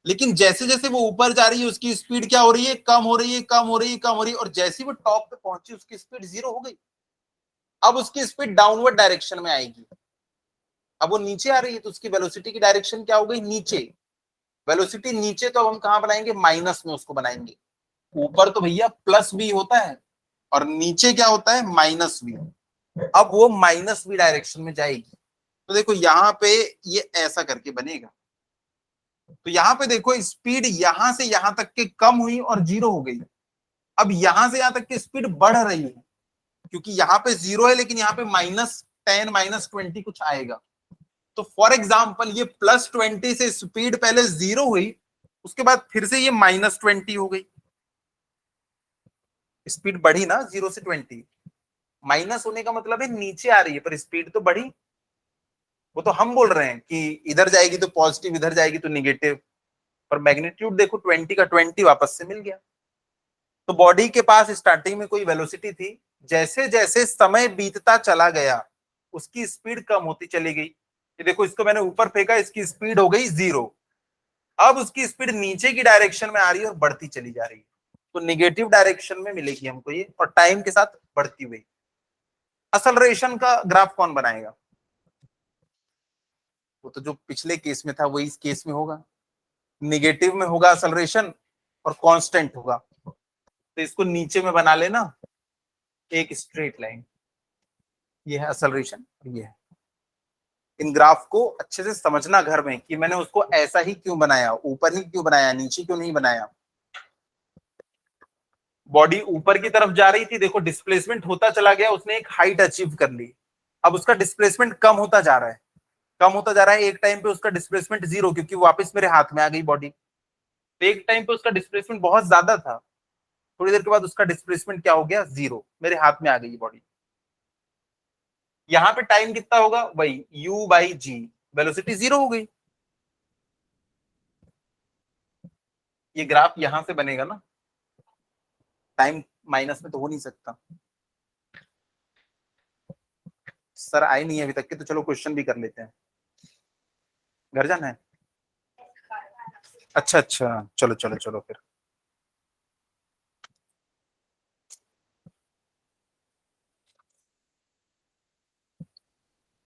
लेकिन जैसे जैसे वो ऊपर जा रही है उसकी स्पीड क्या हो रही है, कम हो रही है कम हो रही है कम हो रही है, और जैसे ही वो टॉप पे पहुंची उसकी स्पीड जीरो हो गई। अब उसकी स्पीड डाउनवर्ड डायरेक्शन में आएगी। अब वो नीचे आ रही है तो उसकी वेलोसिटी की डायरेक्शन क्या हो गई, नीचे। वेलोसिटी नीचे तो अब हम कहां बनाएंगे, माइनस में उसको बनाएंगे। ऊपर तो भैया प्लस भी होता है और नीचे क्या होता है, माइनस भी। अब वो माइनस भी डायरेक्शन में जाएगी। तो देखो यहाँ पे ये ऐसा करके बनेगा। तो यहाँ पे देखो स्पीड यहां से यहां तक के कम हुई और जीरो हो गई। अब यहां से यहां तक की स्पीड बढ़ रही है क्योंकि यहाँ पे जीरो है लेकिन यहाँ पे -10 -20 कुछ आएगा। तो फॉर एग्जाम्पल ये +20 से स्पीड पहले जीरो हुई, उसके बाद फिर से ये -20 हो गई। स्पीड बढ़ी ना 0 से 20, माइनस होने का मतलब है नीचे आ रही है पर स्पीड तो बढ़ी। वो तो हम बोल रहे हैं कि इधर जाएगी तो पॉजिटिव, इधर जाएगी तो निगेटिव, पर मैग्नीट्यूड देखो 20 का 20 वापस से मिल गया। तो बॉडी के पास स्टार्टिंग में कोई वेलोसिटी थी, जैसे जैसे समय बीतता चला गया उसकी स्पीड कम होती चली गई। ये देखो इसको मैंने ऊपर फेंका, इसकी स्पीड हो गई जीरो। अब उसकी स्पीड नीचे की डायरेक्शन में आ रही है और बढ़ती चली जा रही है, तो निगेटिव डायरेक्शन में मिलेगी हमको ये, और टाइम के साथ बढ़ती हुई। असलरेशन का ग्राफ कौन बनाएगा? वो तो जो पिछले केस में था वही इस केस में होगा, निगेटिव में होगा असलरेशन और कांस्टेंट होगा। तो इसको नीचे में बना लेना एक स्ट्रेट लाइन, ये है असलरेशन, ये है। इन ग्राफ को अच्छे से समझना घर में कि मैंने उसको ऐसा ही क्यों बनाया, ऊपर ही क्यों बनाया, नीचे क्यों नहीं बनाया। बॉडी ऊपर की तरफ जा रही थी, देखो डिस्प्लेसमेंट होता चला गया, उसने एक हाइट अचीव कर ली, अब उसका डिस्प्लेसमेंट कम होता जा रहा है, कम होता जा रहा है। एक टाइम पे उसका डिस्प्लेसमेंट जीरो, क्योंकि वापस मेरे हाथ में आ गई बॉडी। तो एक टाइम पे उसका डिस्प्लेसमेंट बहुत ज्यादा था, थोड़ी देर के बाद उसका डिस्प्लेसमेंट क्या हो गया, जीरो, मेरे हाथ में आ गई बॉडी। यहाँ पे टाइम कितना होगा, वही u by g, velocity zero हो गई। ये ग्राफ यहां से बनेगा ना, टाइम माइनस में तो हो नहीं सकता। सर आए नहीं है अभी तक के, तो चलो क्वेश्चन भी कर लेते हैं। घर जाना है? अच्छा अच्छा, चलो चलो चलो फिर।